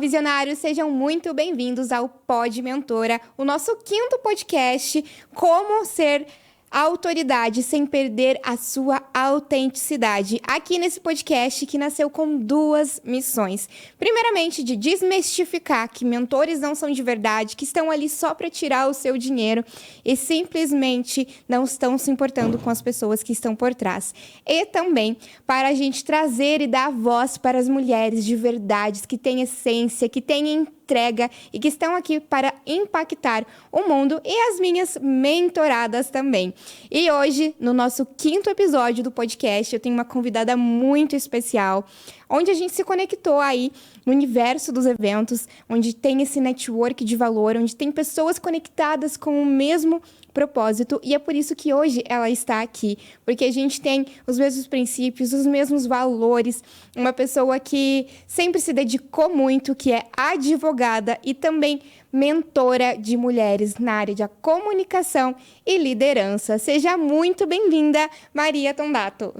visionários, sejam muito bem-vindos ao Pod Mentora, o nosso 5º podcast, Como Ser Autoridade sem perder a sua autenticidade. Aqui nesse podcast que nasceu com 2 missões. Primeiramente, de desmistificar que mentores não são de verdade, que estão ali só para tirar o seu dinheiro e simplesmente não estão se importando com as pessoas que estão por trás. E também para a gente trazer e dar voz para as mulheres de verdade, que têm essência, que têm entrega e que estão aqui para impactar o mundo e as minhas mentoradas também. E hoje, no nosso 5º episódio do podcast, eu tenho uma convidada muito especial, onde a gente se conectou aí no universo dos eventos, onde tem esse network de valor, onde tem pessoas conectadas com o mesmo propósito, e é por isso que hoje ela está aqui, porque a gente tem os mesmos princípios, os mesmos valores, uma pessoa que sempre se dedicou muito, que é advogada e também mentora de mulheres na área de comunicação e liderança. Seja muito bem-vinda, Maria Tondato.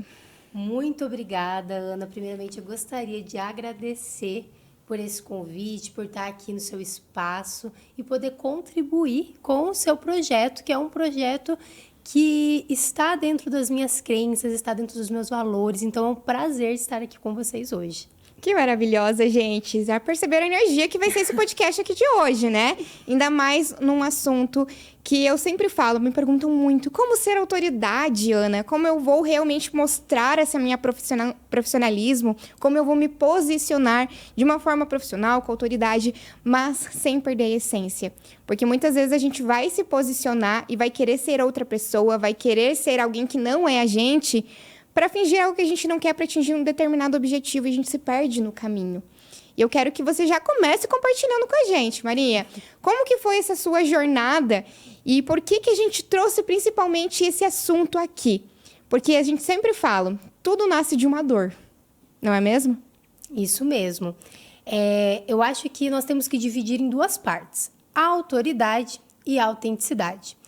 Muito obrigada, Ana. Primeiramente, eu gostaria de agradecer por esse convite, por estar aqui no seu espaço e poder contribuir com o seu projeto, que é um projeto que está dentro das minhas crenças, está dentro dos meus valores. Então, é um prazer estar aqui com vocês hoje. Que maravilhosa, gente. Já perceberam a energia que vai ser esse podcast aqui de hoje, né? Ainda mais num assunto que eu sempre falo, me perguntam muito, como ser autoridade, Ana? Como eu vou realmente mostrar esse minha profissionalismo? Como eu vou me posicionar de uma forma profissional, com autoridade, mas sem perder a essência? Porque muitas vezes a gente vai se posicionar e vai querer ser outra pessoa, vai querer ser alguém que não é a gente, para fingir algo que a gente não quer, para atingir um determinado objetivo, e a gente se perde no caminho. E eu quero que você já comece compartilhando com a gente, Maria. Como que foi essa sua jornada e por que a gente trouxe principalmente esse assunto aqui? Porque a gente sempre fala, tudo nasce de uma dor, não é mesmo? Isso mesmo. Eu acho que nós temos que dividir em 2 partes, a autoridade e a autenticidade.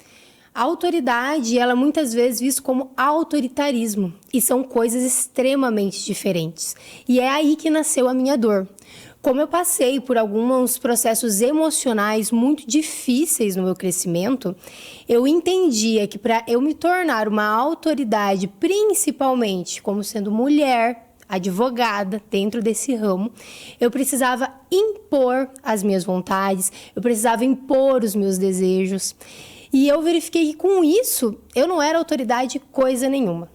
A autoridade, ela é muitas vezes vista como autoritarismo, e são coisas extremamente diferentes. E é aí que nasceu a minha dor. Como eu passei por alguns processos emocionais muito difíceis no meu crescimento, eu entendia que para eu me tornar uma autoridade, principalmente como sendo mulher, advogada dentro desse ramo, eu precisava impor as minhas vontades, eu precisava impor os meus desejos. E eu verifiquei que com isso, eu não era autoridade coisa nenhuma.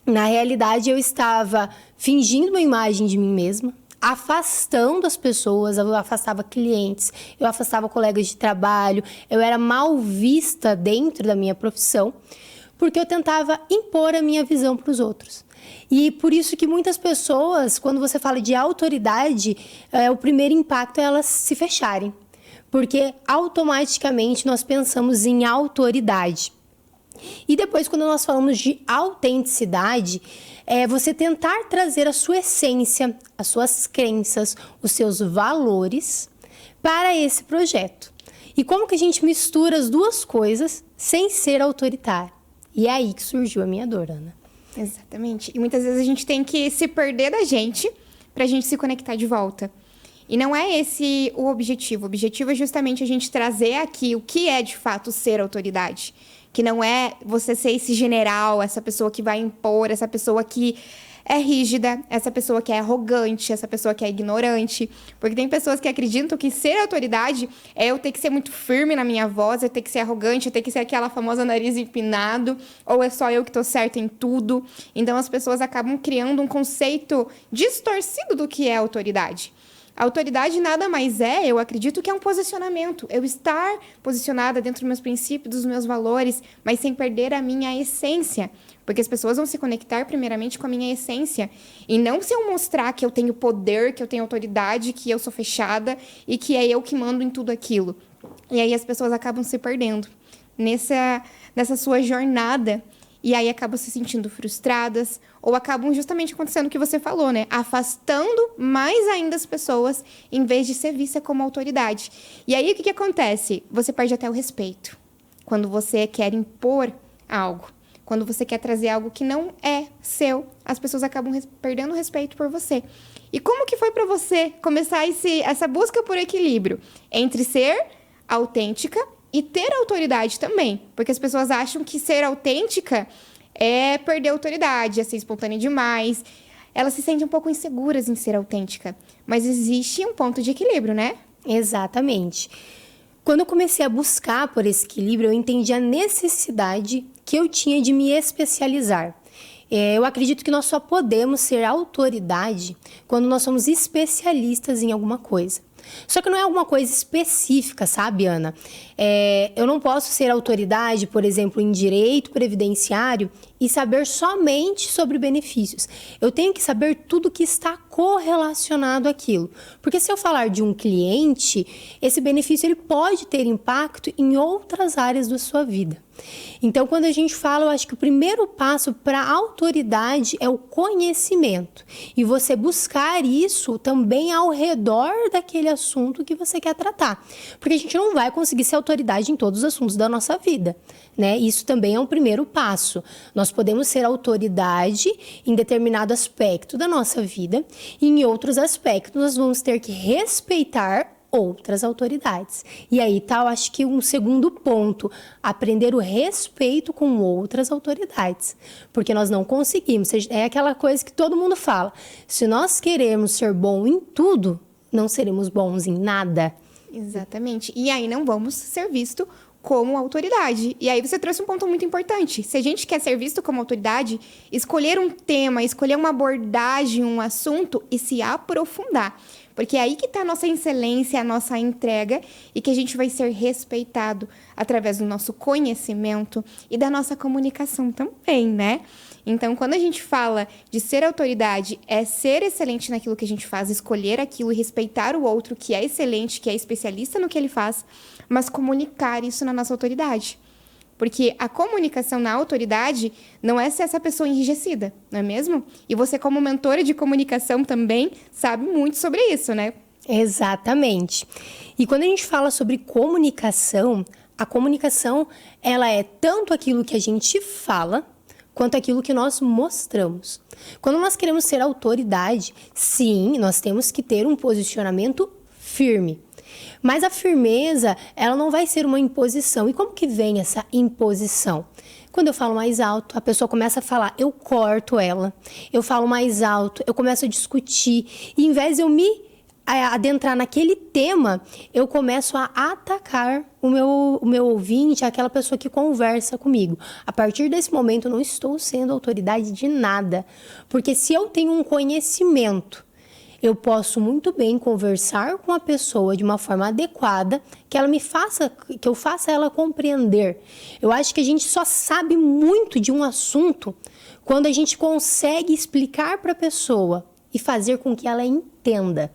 Na realidade, eu estava fingindo uma imagem de mim mesma, afastando as pessoas, eu afastava clientes, eu afastava colegas de trabalho, eu era mal vista dentro da minha profissão, porque eu tentava impor a minha visão para os outros. E por isso que muitas pessoas, quando você fala de autoridade, o primeiro impacto é elas se fecharem. Porque automaticamente nós pensamos em autoridade. E depois, quando nós falamos de autenticidade, é você tentar trazer a sua essência, as suas crenças, os seus valores para esse projeto. E como que a gente mistura as 2 coisas sem ser autoritário? E é aí que surgiu a minha dor, Ana. Exatamente. E muitas vezes a gente tem que se perder da gente para a gente se conectar de volta. E não é esse o objetivo. O objetivo é justamente a gente trazer aqui o que é, de fato, ser autoridade. Que não é você ser esse general, essa pessoa que vai impor, essa pessoa que é rígida, essa pessoa que é arrogante, essa pessoa que é ignorante. Porque tem pessoas que acreditam que ser autoridade é eu ter que ser muito firme na minha voz, eu ter que ser arrogante, eu ter que ser aquela famosa nariz empinado, ou é só eu que tô certa em tudo. Então, as pessoas acabam criando um conceito distorcido do que é autoridade. A autoridade nada mais é, eu acredito que é um posicionamento. Eu estar posicionada dentro dos meus princípios, dos meus valores, mas sem perder a minha essência. Porque as pessoas vão se conectar primeiramente com a minha essência. E não se eu mostrar que eu tenho poder, que eu tenho autoridade, que eu sou fechada e que é eu que mando em tudo aquilo. E aí as pessoas acabam se perdendo nessa sua jornada. E aí acabam se sentindo frustradas ou acabam justamente acontecendo o que você falou, né? Afastando mais ainda as pessoas em vez de ser vista como autoridade. E aí o que acontece? Você perde até o respeito quando você quer impor algo. Quando você quer trazer algo que não é seu, as pessoas acabam perdendo o respeito por você. E como que foi para você começar essa busca por equilíbrio entre ser autêntica e ter autoridade também? Porque as pessoas acham que ser autêntica é perder a autoridade, é ser espontânea demais. Elas se sentem um pouco inseguras em ser autêntica. Mas existe um ponto de equilíbrio, né? Exatamente. Quando eu comecei a buscar por esse equilíbrio, eu entendi a necessidade que eu tinha de me especializar. Eu acredito que nós só podemos ser autoridade quando nós somos especialistas em alguma coisa. Só que não é alguma coisa específica, sabe, Ana? Eu não posso ser autoridade, por exemplo, em direito previdenciário e saber somente sobre benefícios. Eu tenho que saber tudo que está correlacionado àquilo. Porque se eu falar de um cliente, esse benefício ele pode ter impacto em outras áreas da sua vida. Então, quando a gente fala, eu acho que o primeiro passo para a autoridade é o conhecimento. E você buscar isso também ao redor daquele assunto que você quer tratar. Porque a gente não vai conseguir ser autoridade em todos os assuntos da nossa vida, né? Isso também é um primeiro passo. Nós podemos ser autoridade em determinado aspecto da nossa vida e em outros aspectos nós vamos ter que respeitar outras autoridades. E aí tá, eu acho que um segundo ponto, aprender o respeito com outras autoridades. Porque nós não conseguimos, é aquela coisa que todo mundo fala, se nós queremos ser bom em tudo, não seremos bons em nada. Exatamente. E aí não vamos ser visto como autoridade. E aí você trouxe um ponto muito importante. Se a gente quer ser visto como autoridade, escolher um tema, escolher uma abordagem, um assunto e se aprofundar. Porque é aí que está a nossa excelência, a nossa entrega e que a gente vai ser respeitado através do nosso conhecimento e da nossa comunicação também, né? Então, quando a gente fala de ser autoridade, é ser excelente naquilo que a gente faz, escolher aquilo e respeitar o outro que é excelente, que é especialista no que ele faz, mas comunicar isso na nossa autoridade. Porque a comunicação na autoridade não é ser essa pessoa enrijecida, não é mesmo? E você, como mentora de comunicação, também sabe muito sobre isso, né? Exatamente. E quando a gente fala sobre comunicação, a comunicação, ela é tanto aquilo que a gente fala, quanto aquilo que nós mostramos. Quando nós queremos ser autoridade, sim, nós temos que ter um posicionamento firme. Mas a firmeza, ela não vai ser uma imposição. E como que vem essa imposição? Quando eu falo mais alto, a pessoa começa a falar, eu corto ela. Eu falo mais alto, eu começo a discutir. E em vez de eu me adentrar naquele tema, eu começo a atacar o meu ouvinte, aquela pessoa que conversa comigo. A partir desse momento, eu não estou sendo autoridade de nada. Porque se eu tenho um conhecimento, eu posso muito bem conversar com a pessoa de uma forma adequada, que eu faça ela compreender. Eu acho que a gente só sabe muito de um assunto quando a gente consegue explicar para a pessoa e fazer com que ela entenda.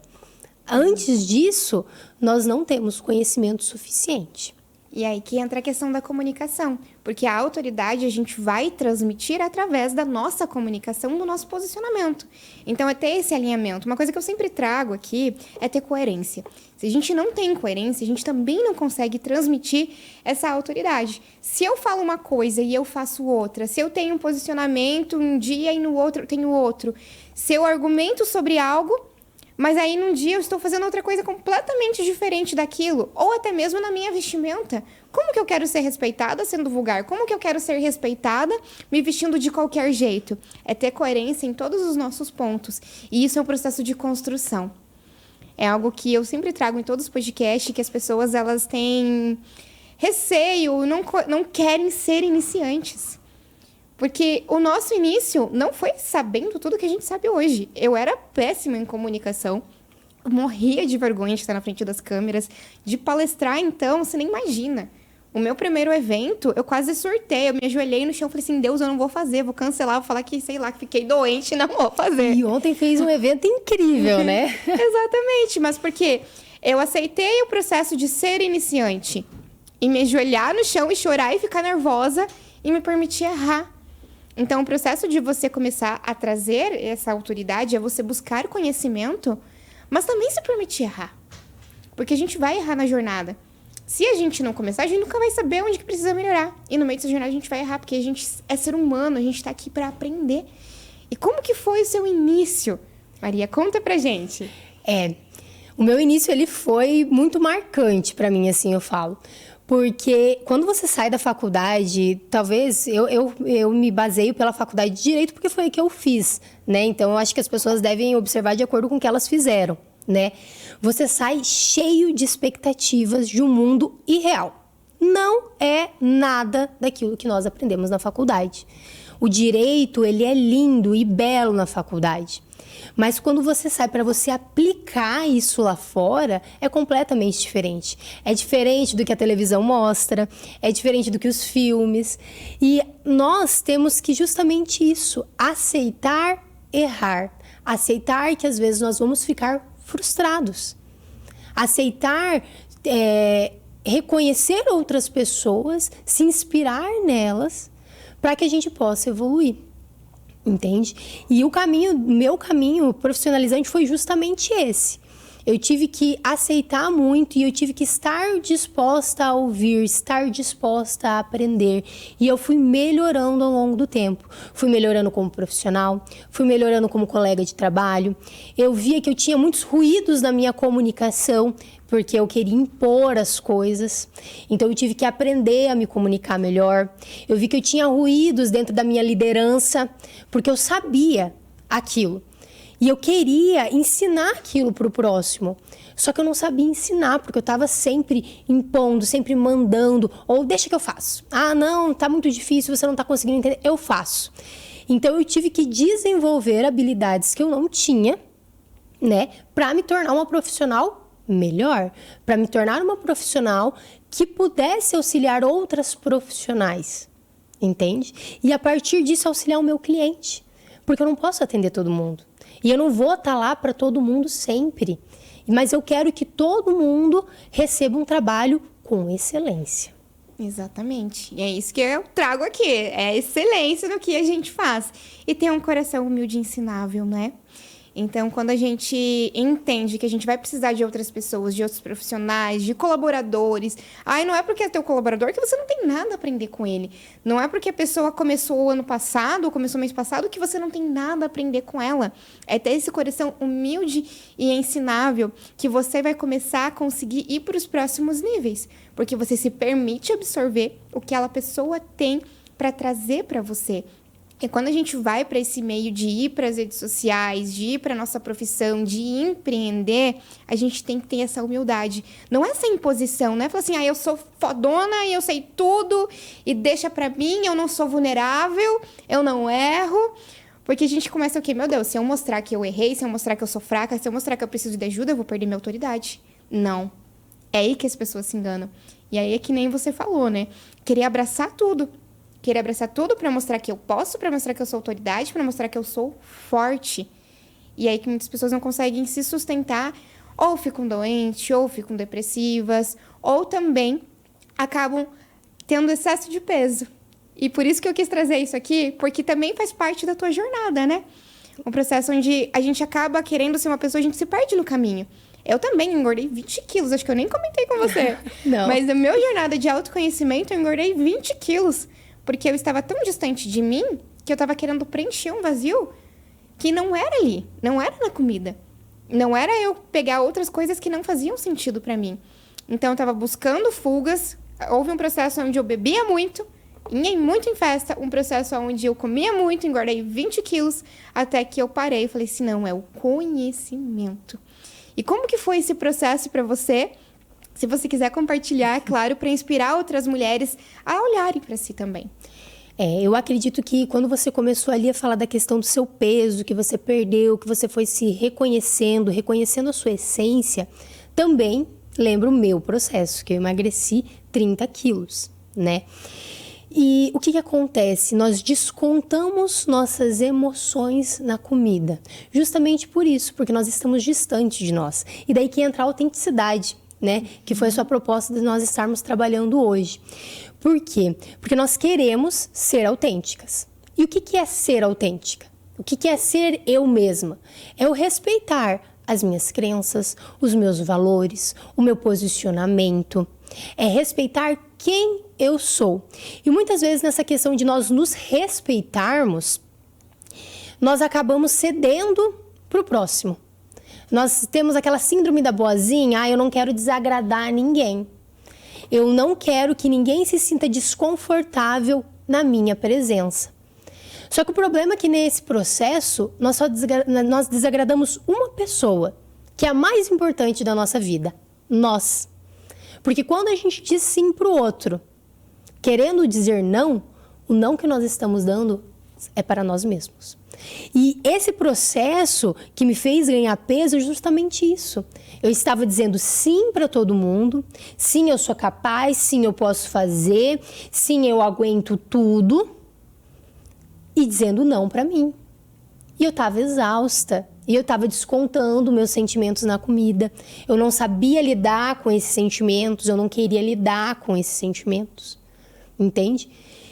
Antes disso, nós não temos conhecimento suficiente. E aí que entra a questão da comunicação, porque a autoridade a gente vai transmitir através da nossa comunicação, do nosso posicionamento. Então, é ter esse alinhamento. Uma coisa que eu sempre trago aqui é ter coerência. Se a gente não tem coerência, a gente também não consegue transmitir essa autoridade. Se eu falo uma coisa e eu faço outra, se eu tenho um posicionamento um dia e no outro eu tenho outro, se eu argumento sobre algo, mas aí num dia eu estou fazendo outra coisa completamente diferente daquilo, ou até mesmo na minha vestimenta. Como que eu quero ser respeitada sendo vulgar? Como que eu quero ser respeitada me vestindo de qualquer jeito? É ter coerência em todos os nossos pontos. E isso é um processo de construção. É algo que eu sempre trago em todos os podcasts, que as pessoas elas têm receio, não querem ser iniciantes. Porque o nosso início não foi sabendo tudo que a gente sabe hoje. Eu era péssima em comunicação. Eu morria de vergonha de estar na frente das câmeras. De palestrar, então, você nem imagina. O meu primeiro evento, eu quase surtei. Eu me ajoelhei no chão e falei assim, Deus, eu não vou fazer. Vou cancelar, vou falar que, sei lá, que fiquei doente e não vou fazer. E ontem fez um evento incrível, né? Exatamente, mas porque eu aceitei o processo de ser iniciante. E me ajoelhar no chão e chorar e ficar nervosa e me permitir errar. Então, o processo de você começar a trazer essa autoridade é você buscar conhecimento, mas também se permitir errar. Porque a gente vai errar na jornada. Se a gente não começar, a gente nunca vai saber onde que precisa melhorar. E no meio dessa jornada a gente vai errar, porque a gente é ser humano, a gente tá aqui para aprender. E como que foi o seu início? Maria, conta pra gente. O meu início, ele foi muito marcante para mim, assim, eu falo. Porque quando você sai da faculdade, talvez eu me baseio pela faculdade de Direito porque foi o que eu fiz, né? Então, eu acho que as pessoas devem observar de acordo com o que elas fizeram, né? Você sai cheio de expectativas de um mundo irreal. Não é nada daquilo que nós aprendemos na faculdade. O direito, ele é lindo e belo na faculdade. Mas quando você sai para você aplicar isso lá fora, é completamente diferente. É diferente do que a televisão mostra, é diferente do que os filmes. E nós temos que justamente isso, aceitar errar. Aceitar que às vezes nós vamos ficar frustrados. Aceitar, reconhecer outras pessoas, se inspirar nelas, para que a gente possa evoluir. Entende? E meu caminho profissionalizante foi justamente esse. Eu tive que aceitar muito e eu tive que estar disposta a ouvir, estar disposta a aprender. E eu fui melhorando ao longo do tempo. Fui melhorando como profissional, fui melhorando como colega de trabalho. Eu via que eu tinha muitos ruídos na minha comunicação, porque eu queria impor as coisas. Então, eu tive que aprender a me comunicar melhor. Eu vi que eu tinha ruídos dentro da minha liderança, porque eu sabia aquilo. E eu queria ensinar aquilo para o próximo. Só que eu não sabia ensinar, porque eu estava sempre impondo, sempre mandando. Ou deixa que eu faço. Ah, não, tá muito difícil, você não está conseguindo entender. Eu faço. Então, eu tive que desenvolver habilidades que eu não tinha, né, para me tornar uma profissional melhor, para me tornar uma profissional que pudesse auxiliar outras profissionais, entende? E a partir disso auxiliar o meu cliente, porque eu não posso atender todo mundo. E eu não vou estar lá para todo mundo sempre, mas eu quero que todo mundo receba um trabalho com excelência. Exatamente. E é isso que eu trago aqui, é a excelência no que a gente faz. E ter um coração humilde e ensinável, né? Então, quando a gente entende que a gente vai precisar de outras pessoas, de outros profissionais, de colaboradores... Ai, não é porque é teu colaborador que você não tem nada a aprender com ele. Não é porque a pessoa começou o ano passado ou começou o mês passado que você não tem nada a aprender com ela. É ter esse coração humilde e ensinável que você vai começar a conseguir ir para os próximos níveis. Porque você se permite absorver o que aquela pessoa tem para trazer para você. E quando a gente vai para esse meio de ir para as redes sociais, de ir para a nossa profissão, de empreender, a gente tem que ter essa humildade. Não é essa imposição, não é falar assim, eu sou fodona e eu sei tudo e deixa para mim, eu não sou vulnerável, eu não erro. Porque a gente começa o quê? Meu Deus, se eu mostrar que eu errei, se eu mostrar que eu sou fraca, se eu mostrar que eu preciso de ajuda, eu vou perder minha autoridade. Não. É aí que as pessoas se enganam. E aí é que nem você falou, né? Querer abraçar tudo. Querer abraçar tudo para mostrar que eu posso, para mostrar que eu sou autoridade, para mostrar que eu sou forte. E aí que muitas pessoas não conseguem se sustentar, ou ficam doentes, ou ficam depressivas, ou também acabam tendo excesso de peso. E por isso que eu quis trazer isso aqui, porque também faz parte da tua jornada, né? Um processo onde a gente acaba querendo ser uma pessoa, a gente se perde no caminho. Eu também engordei 20 quilos, acho que eu nem comentei com você. Não. Mas na minha jornada de autoconhecimento, eu engordei 20 quilos. Porque eu estava tão distante de mim que eu estava querendo preencher um vazio que não era ali, não era na comida. Não era eu pegar outras coisas que não faziam sentido para mim. Então, eu estava buscando fugas. Houve um processo onde eu bebia muito, ia muito em festa. Um processo onde eu comia muito, engordei 20 quilos. Até que eu parei e falei assim, não, é o conhecimento. E como que foi esse processo para você? Se você quiser compartilhar, é claro, para inspirar outras mulheres a olharem para si também. Eu acredito que quando você começou ali a falar da questão do seu peso, que você perdeu, que você foi se reconhecendo a sua essência, também lembra o meu processo, que eu emagreci 30 quilos, né? E o que acontece? Nós descontamos nossas emoções na comida. Justamente por isso, porque nós estamos distantes de nós. E daí que entra a autenticidade, né? Que foi a sua proposta de nós estarmos trabalhando hoje. Por quê? Porque nós queremos ser autênticas. E o que é ser autêntica? O que é ser eu mesma? É eu respeitar as minhas crenças, os meus valores, o meu posicionamento. É respeitar quem eu sou. E muitas vezes nessa questão de nós nos respeitarmos, nós acabamos cedendo para o próximo. Nós temos aquela síndrome da boazinha, eu não quero desagradar ninguém. Eu não quero que ninguém se sinta desconfortável na minha presença. Só que o problema é que nesse processo, nós desagradamos uma pessoa, que é a mais importante da nossa vida, nós. Porque quando a gente diz sim para o outro, querendo dizer não, o não que nós estamos dando é para nós mesmos. E esse processo que me fez ganhar peso é justamente isso. Eu estava dizendo sim para todo mundo, sim, eu sou capaz, sim, eu posso fazer, sim, eu aguento tudo, e dizendo não para mim. E eu estava exausta, e eu estava descontando meus sentimentos na comida. Eu não sabia lidar com esses sentimentos, eu não queria lidar com esses sentimentos, entende?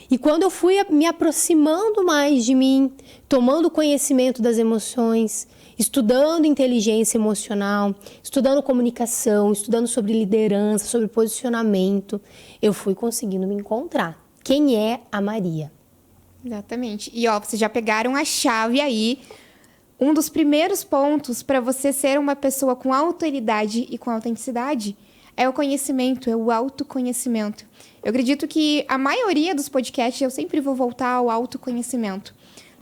E quando eu fui me aproximando mais de mim, tomando conhecimento das emoções, estudando inteligência emocional, estudando comunicação, estudando sobre liderança, sobre posicionamento, eu fui conseguindo me encontrar. Quem é a Maria? Exatamente. E ó, vocês já pegaram a chave aí. Um dos primeiros pontos para você ser uma pessoa com autoridade e com autenticidade é o conhecimento, é o autoconhecimento. Eu acredito que a maioria dos podcasts eu sempre vou voltar ao autoconhecimento.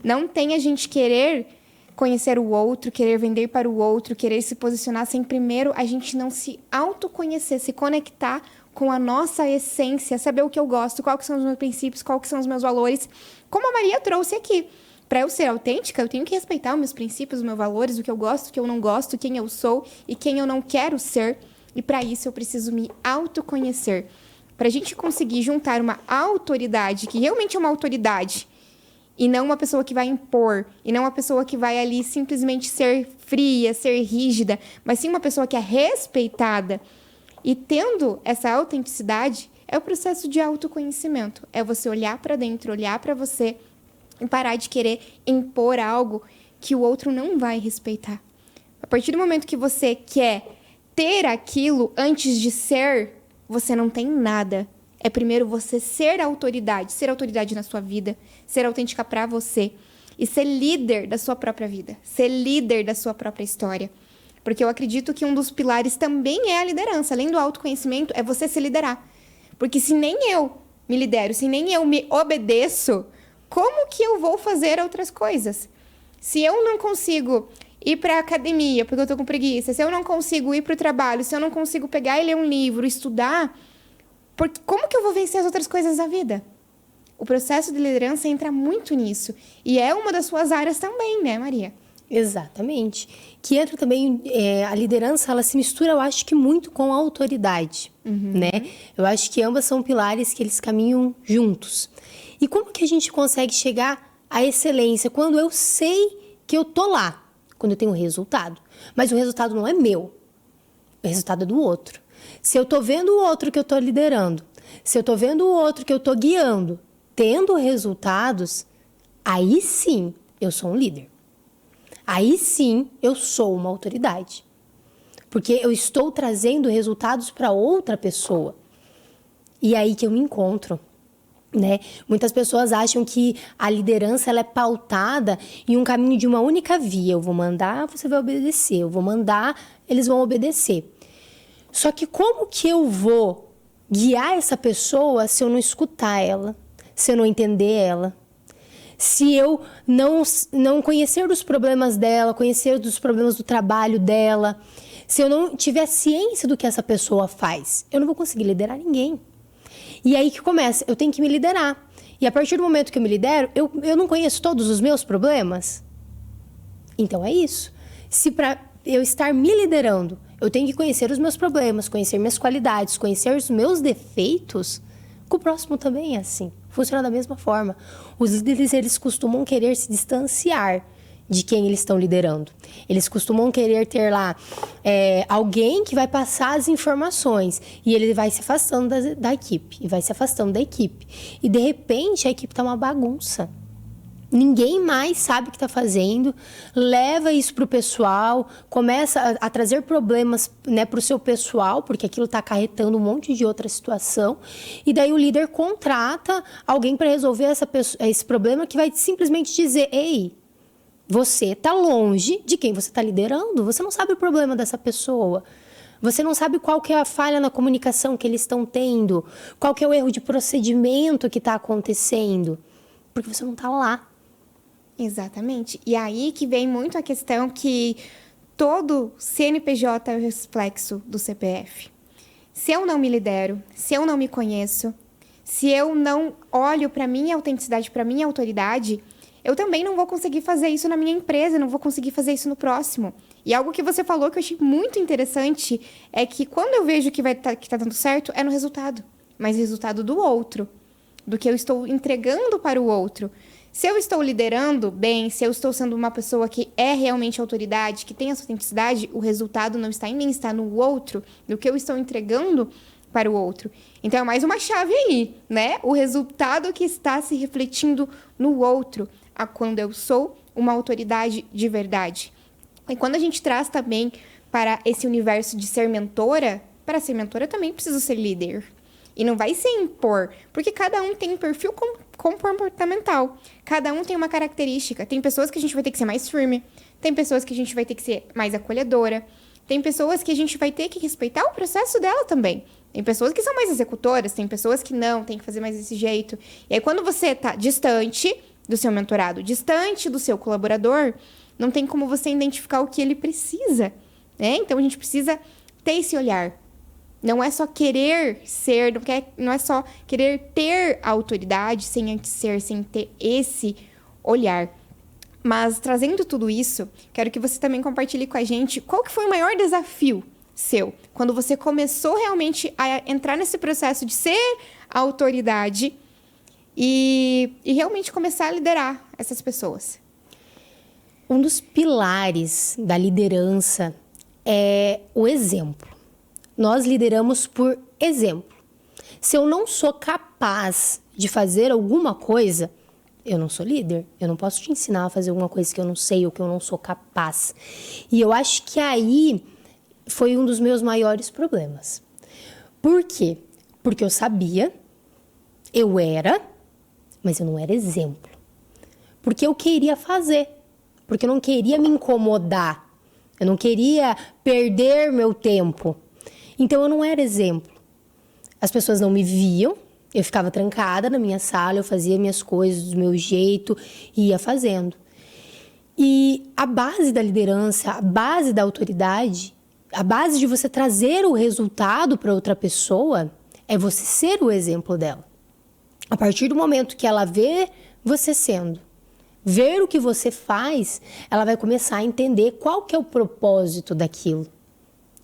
Não tem a gente querer conhecer o outro, querer vender para o outro, querer se posicionar sem primeiro a gente não se autoconhecer, se conectar com a nossa essência, saber o que eu gosto, quais são os meus princípios, quais são os meus valores. Como a Maria trouxe aqui. Para eu ser autêntica, eu tenho que respeitar os meus princípios, os meus valores, o que eu gosto, o que eu não gosto, quem eu sou e quem eu não quero ser. E para isso eu preciso me autoconhecer. Para a gente conseguir juntar uma autoridade, que realmente é uma autoridade, e não uma pessoa que vai impor, e não uma pessoa que vai ali simplesmente ser fria, ser rígida, mas sim uma pessoa que é respeitada. E tendo essa autenticidade, é o processo de autoconhecimento. É você olhar para dentro, olhar para você e parar de querer impor algo que o outro não vai respeitar. A partir do momento que você quer ter aquilo antes de ser, você não tem nada. É primeiro você ser autoridade na sua vida, ser autêntica para você e ser líder da sua própria vida, ser líder da sua própria história. Porque eu acredito que um dos pilares também é a liderança. Além do autoconhecimento, é você se liderar. Porque se nem eu me lidero, se nem eu me obedeço, como que eu vou fazer outras coisas? Se eu não consigo ir para a academia, porque eu tô com preguiça, se eu não consigo ir para o trabalho, se eu não consigo pegar e ler um livro, estudar, como que eu vou vencer as outras coisas da vida? O processo de liderança entra muito nisso. E é uma das suas áreas também, né, Maria? Exatamente. Que entra também, a liderança, ela se mistura, eu acho que muito com a autoridade, né? Eu acho que ambas são pilares que eles caminham juntos. E como que a gente consegue chegar à excelência? Quando eu sei que eu tô lá, quando eu tenho resultado. Mas o resultado não é meu, o resultado é do outro. Se eu tô vendo o outro que eu tô liderando, se eu tô vendo o outro que eu tô guiando, tendo resultados, aí sim eu sou um líder. Aí sim eu sou uma autoridade. Porque eu estou trazendo resultados para outra pessoa. E é aí que eu me encontro, né? Muitas pessoas acham que a liderança ela é pautada em um caminho de uma única via. Eu vou mandar, você vai obedecer. Eu vou mandar, eles vão obedecer. Só que como que eu vou guiar essa pessoa se eu não escutar ela, se eu não entender ela? Se eu não conhecer dos problemas dela, conhecer dos problemas do trabalho dela, se eu não tiver ciência do que essa pessoa faz, eu não vou conseguir liderar ninguém. E aí que começa, eu tenho que me liderar. E a partir do momento que eu me lidero, eu não conheço todos os meus problemas. Então é isso. Se para eu estar me liderando, eu tenho que conhecer os meus problemas, conhecer minhas qualidades, conhecer os meus defeitos, com o próximo também é assim. Funciona da mesma forma. Os líderes, eles costumam querer se distanciar de quem eles estão liderando. Eles costumam querer ter lá alguém que vai passar as informações e ele vai se afastando da equipe, e vai se afastando da equipe. E, de repente, a equipe está uma bagunça. Ninguém mais sabe o que está fazendo, leva isso para o pessoal, começa a trazer problemas, né, para o seu pessoal, porque aquilo está acarretando um monte de outra situação. E daí o líder contrata alguém para resolver esse problema que vai simplesmente dizer: ei, você está longe de quem você está liderando, você não sabe o problema dessa pessoa. Você não sabe qual que é a falha na comunicação que eles estão tendo, qual que é o erro de procedimento que está acontecendo, porque você não está lá. Exatamente. E aí que vem muito a questão que todo CNPJ é o reflexo do CPF. Se eu não me lidero, se eu não me conheço, se eu não olho para minha autenticidade, para minha autoridade, eu também não vou conseguir fazer isso na minha empresa, não vou conseguir fazer isso no próximo. E algo que você falou que eu achei muito interessante é que quando eu vejo que que tá dando certo, é no resultado. Mas resultado do outro, do que eu estou entregando para o outro. Se eu estou liderando bem, se eu estou sendo uma pessoa que é realmente autoridade, que tem essa autenticidade, o resultado não está em mim, está no outro, do que eu estou entregando para o outro. Então, é mais uma chave aí, né? O resultado que está se refletindo no outro, quando eu sou uma autoridade de verdade. E quando a gente traz também para esse universo de ser mentora, para ser mentora eu também preciso ser líder. E não vai se impor, porque cada um tem um perfil comportamental. Cada um tem uma característica. Tem pessoas que a gente vai ter que ser mais firme. Tem pessoas que a gente vai ter que ser mais acolhedora. Tem pessoas que a gente vai ter que respeitar o processo dela também. Tem pessoas que são mais executoras. Tem pessoas que não, tem que fazer mais desse jeito. E aí, quando você está distante do seu mentorado, distante do seu colaborador, não tem como você identificar o que ele precisa, né? Então, a gente precisa ter esse olhar. Não é só querer ser, não é só querer ter a autoridade sem antes ser, sem ter esse olhar. Mas, trazendo tudo isso, quero que você também compartilhe com a gente qual que foi o maior desafio seu, quando você começou realmente a entrar nesse processo de ser a autoridade e realmente começar a liderar essas pessoas. Um dos pilares da liderança é o exemplo. Nós lideramos por exemplo. Se eu não sou capaz de fazer alguma coisa, eu não sou líder. Eu não posso te ensinar a fazer alguma coisa que eu não sei ou que eu não sou capaz. E eu acho que aí foi um dos meus maiores problemas. Por quê? Porque eu sabia, eu era, mas eu não era exemplo. Porque eu queria fazer. Porque eu não queria me incomodar. Eu não queria perder meu tempo. Então, eu não era exemplo. As pessoas não me viam, eu ficava trancada na minha sala, eu fazia minhas coisas do meu jeito e ia fazendo. E a base da liderança, a base da autoridade, a base de você trazer o resultado para outra pessoa é você ser o exemplo dela. A partir do momento que ela vê você sendo, ver o que você faz, ela vai começar a entender qual que é o propósito daquilo.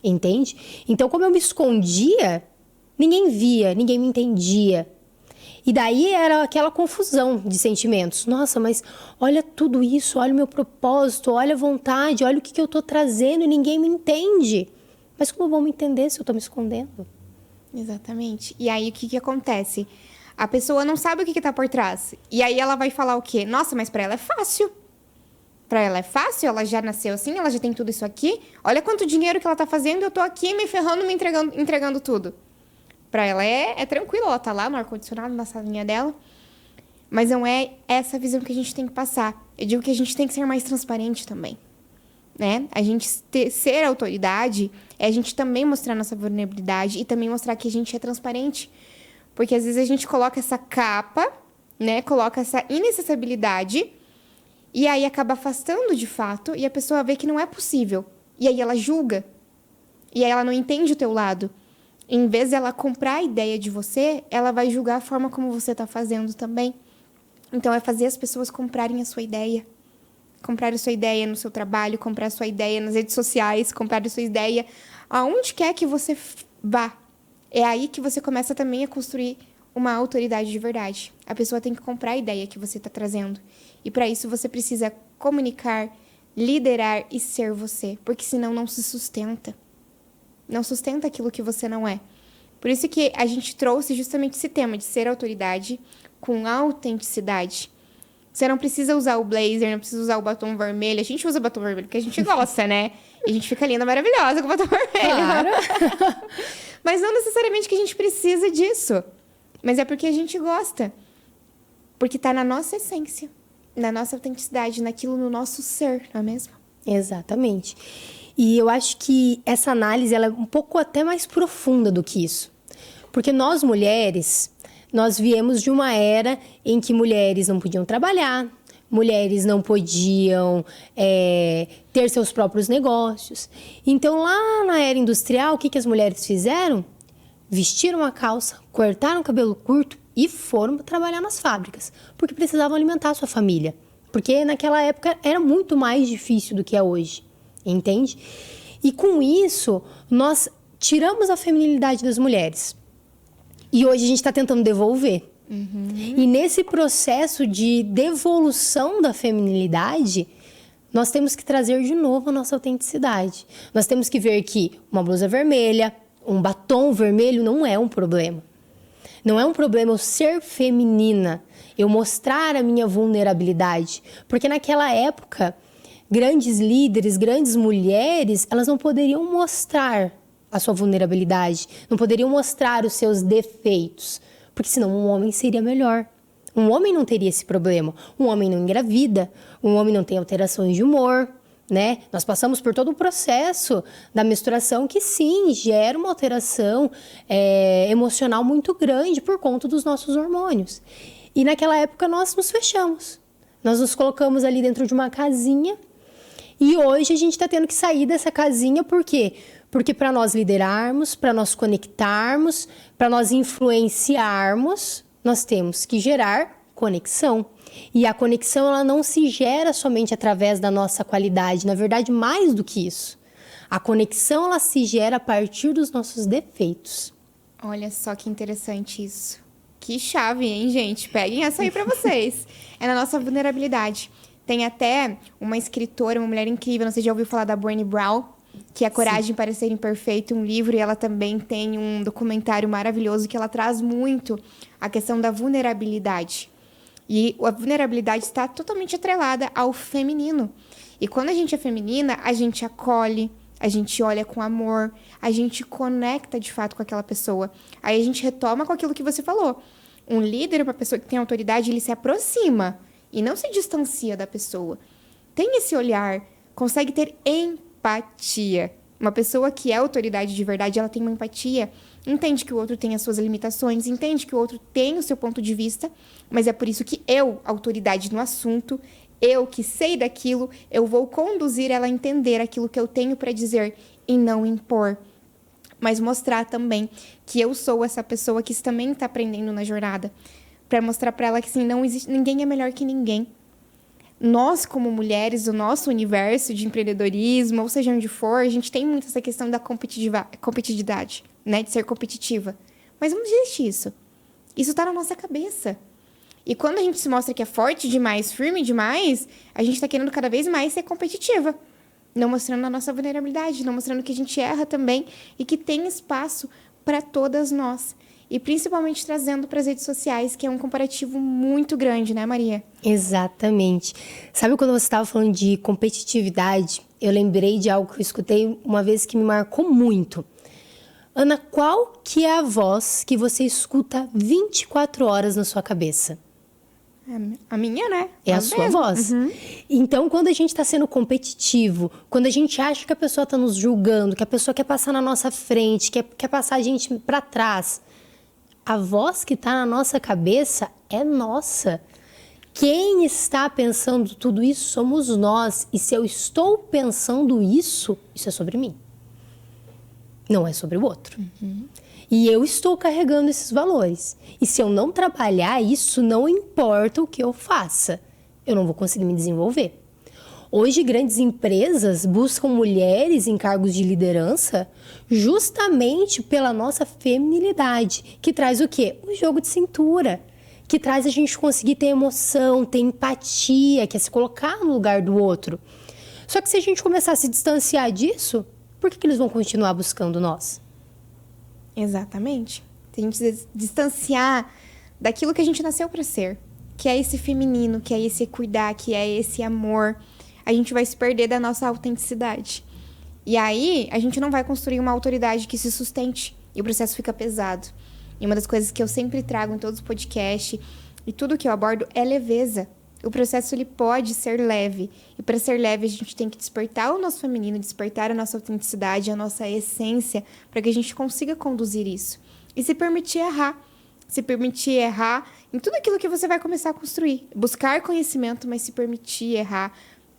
Entende? Então, como eu me escondia, ninguém via, ninguém me entendia. E daí era aquela confusão de sentimentos. Nossa, mas olha tudo isso, olha o meu propósito, olha a vontade, olha o que eu estou trazendo e ninguém me entende. Mas como vão me entender se eu estou me escondendo? Exatamente. E aí, o que acontece? A pessoa não sabe o que está por trás. E aí, ela vai falar o quê? Nossa, mas para ela é fácil. Para ela é fácil, ela já nasceu assim, ela já tem tudo isso aqui. Olha quanto dinheiro que ela tá fazendo, eu tô aqui me ferrando, me entregando tudo. Para ela é tranquilo, ela tá lá no ar-condicionado, na salinha dela. Mas não é essa visão que a gente tem que passar. Eu digo que a gente tem que ser mais transparente também, né? A gente ser autoridade é a gente também mostrar nossa vulnerabilidade e também mostrar que a gente é transparente. Porque às vezes a gente coloca essa capa, né? Coloca essa inacessibilidade. E aí acaba afastando de fato e a pessoa vê que não é possível. E aí ela julga. E aí ela não entende o teu lado. Em vez dela comprar a ideia de você, ela vai julgar a forma como você está fazendo também. Então é fazer as pessoas comprarem a sua ideia. Comprar a sua ideia no seu trabalho, comprar a sua ideia nas redes sociais, comprar a sua ideia aonde quer que você vá. É aí que você começa também a construir uma autoridade de verdade. A pessoa tem que comprar a ideia que você está trazendo. E para isso você precisa comunicar, liderar e ser você. Porque senão não se sustenta. Não sustenta aquilo que você não é. Por isso que a gente trouxe justamente esse tema de ser autoridade com autenticidade. Você não precisa usar o blazer, não precisa usar o batom vermelho. A gente usa batom vermelho porque a gente gosta, né? E a gente fica linda, maravilhosa com o batom vermelho. Claro. Mas não necessariamente que a gente precisa disso. Mas é porque a gente gosta. Porque tá na nossa essência, na nossa autenticidade, naquilo no nosso ser, não é mesmo? Exatamente. E eu acho que essa análise ela é um pouco até mais profunda do que isso. Porque nós mulheres, nós viemos de uma era em que mulheres não podiam trabalhar, mulheres não podiam ter seus próprios negócios. Então, lá na era industrial, o que as mulheres fizeram? Vestiram a calça, cortaram o cabelo curto e foram trabalhar nas fábricas, porque precisavam alimentar a sua família. Porque naquela época era muito mais difícil do que é hoje, entende? E com isso, nós tiramos a feminilidade das mulheres. E hoje a gente está tentando devolver. E nesse processo de devolução da feminilidade, nós temos que trazer de novo a nossa autenticidade. Nós temos que ver que uma blusa vermelha, um batom vermelho não é um problema. Não é um problema eu ser feminina, eu mostrar a minha vulnerabilidade. Porque naquela época, grandes líderes, grandes mulheres, elas não poderiam mostrar a sua vulnerabilidade, não poderiam mostrar os seus defeitos, porque senão um homem seria melhor. Um homem não teria esse problema, um homem não engravida, um homem não tem alterações de humor, né? Nós passamos por todo o processo da menstruação que sim, gera uma alteração emocional muito grande por conta dos nossos hormônios. E naquela época nós nos fechamos, nós nos colocamos ali dentro de uma casinha e hoje a gente está tendo que sair dessa casinha, por quê? Porque para nós liderarmos, para nós conectarmos, para nós influenciarmos, nós temos que gerar conexão. E a conexão ela não se gera somente através da nossa qualidade, na verdade, mais do que isso. A conexão ela se gera a partir dos nossos defeitos. Olha só que interessante isso. Que chave, hein, gente? Peguem essa aí pra vocês. É na nossa vulnerabilidade. Tem até uma escritora, uma mulher incrível, não sei se já ouviu falar da Brené Brown, que é Coragem para Ser Imperfeito, um livro, e ela também tem um documentário maravilhoso que ela traz muito a questão da vulnerabilidade. E a vulnerabilidade está totalmente atrelada ao feminino. E quando a gente é feminina, a gente acolhe, a gente olha com amor, a gente conecta de fato com aquela pessoa. Aí a gente retoma com aquilo que você falou. Um líder, uma pessoa que tem autoridade, ele se aproxima e não se distancia da pessoa. Tem esse olhar, consegue ter empatia. Uma pessoa que é autoridade de verdade, ela tem uma empatia, entende que o outro tem as suas limitações, entende que o outro tem o seu ponto de vista, mas é por isso que eu, autoridade no assunto, eu que sei daquilo, eu vou conduzir ela a entender aquilo que eu tenho para dizer e não impor. Mas mostrar também que eu sou essa pessoa que também está aprendendo na jornada. Para mostrar para ela que assim, não existe, ninguém é melhor que ninguém. Nós, como mulheres, o nosso universo de empreendedorismo, ou seja onde for, a gente tem muito essa questão da competitividade, né? De ser competitiva. Mas não existe isso. Isso está na nossa cabeça. E quando a gente se mostra que é forte demais, firme demais, a gente está querendo cada vez mais ser competitiva. Não mostrando a nossa vulnerabilidade, não mostrando que a gente erra também e que tem espaço para todas nós. E principalmente trazendo para as redes sociais, que é um comparativo muito grande, né, Maria? Exatamente. Sabe quando você estava falando de competitividade, eu lembrei de algo que eu escutei uma vez que me marcou muito. Ana, qual que é a voz que você escuta 24 horas na sua cabeça? A minha, né? É a sua voz. Uhum. Então, quando a gente está sendo competitivo, quando a gente acha que a pessoa está nos julgando, que a pessoa quer passar na nossa frente, quer passar a gente para trás, a voz que está na nossa cabeça é nossa. Quem está pensando tudo isso somos nós. E se eu estou pensando isso, isso é sobre mim. Não é sobre o outro. Uhum. E eu estou carregando esses valores. E se eu não trabalhar isso, não importa o que eu faça, eu não vou conseguir me desenvolver. Hoje, grandes empresas buscam mulheres em cargos de liderança justamente pela nossa feminilidade, que traz o quê? O jogo de cintura, que traz a gente conseguir ter emoção, ter empatia, que é se colocar no lugar do outro. Só que se a gente começar a se distanciar disso, por que eles vão continuar buscando nós? Exatamente. Se a gente se distanciar daquilo que a gente nasceu para ser, que é esse feminino, que é esse cuidar, que é esse amor, a gente vai se perder da nossa autenticidade. E aí, a gente não vai construir uma autoridade que se sustente. E o processo fica pesado. E uma das coisas que eu sempre trago em todos os podcasts e tudo que eu abordo é leveza. O processo, ele pode ser leve. E para ser leve, a gente tem que despertar o nosso feminino, despertar a nossa autenticidade, a nossa essência, para que a gente consiga conduzir isso. E se permitir errar. Se permitir errar em tudo aquilo que você vai começar a construir. Buscar conhecimento, mas se permitir errar.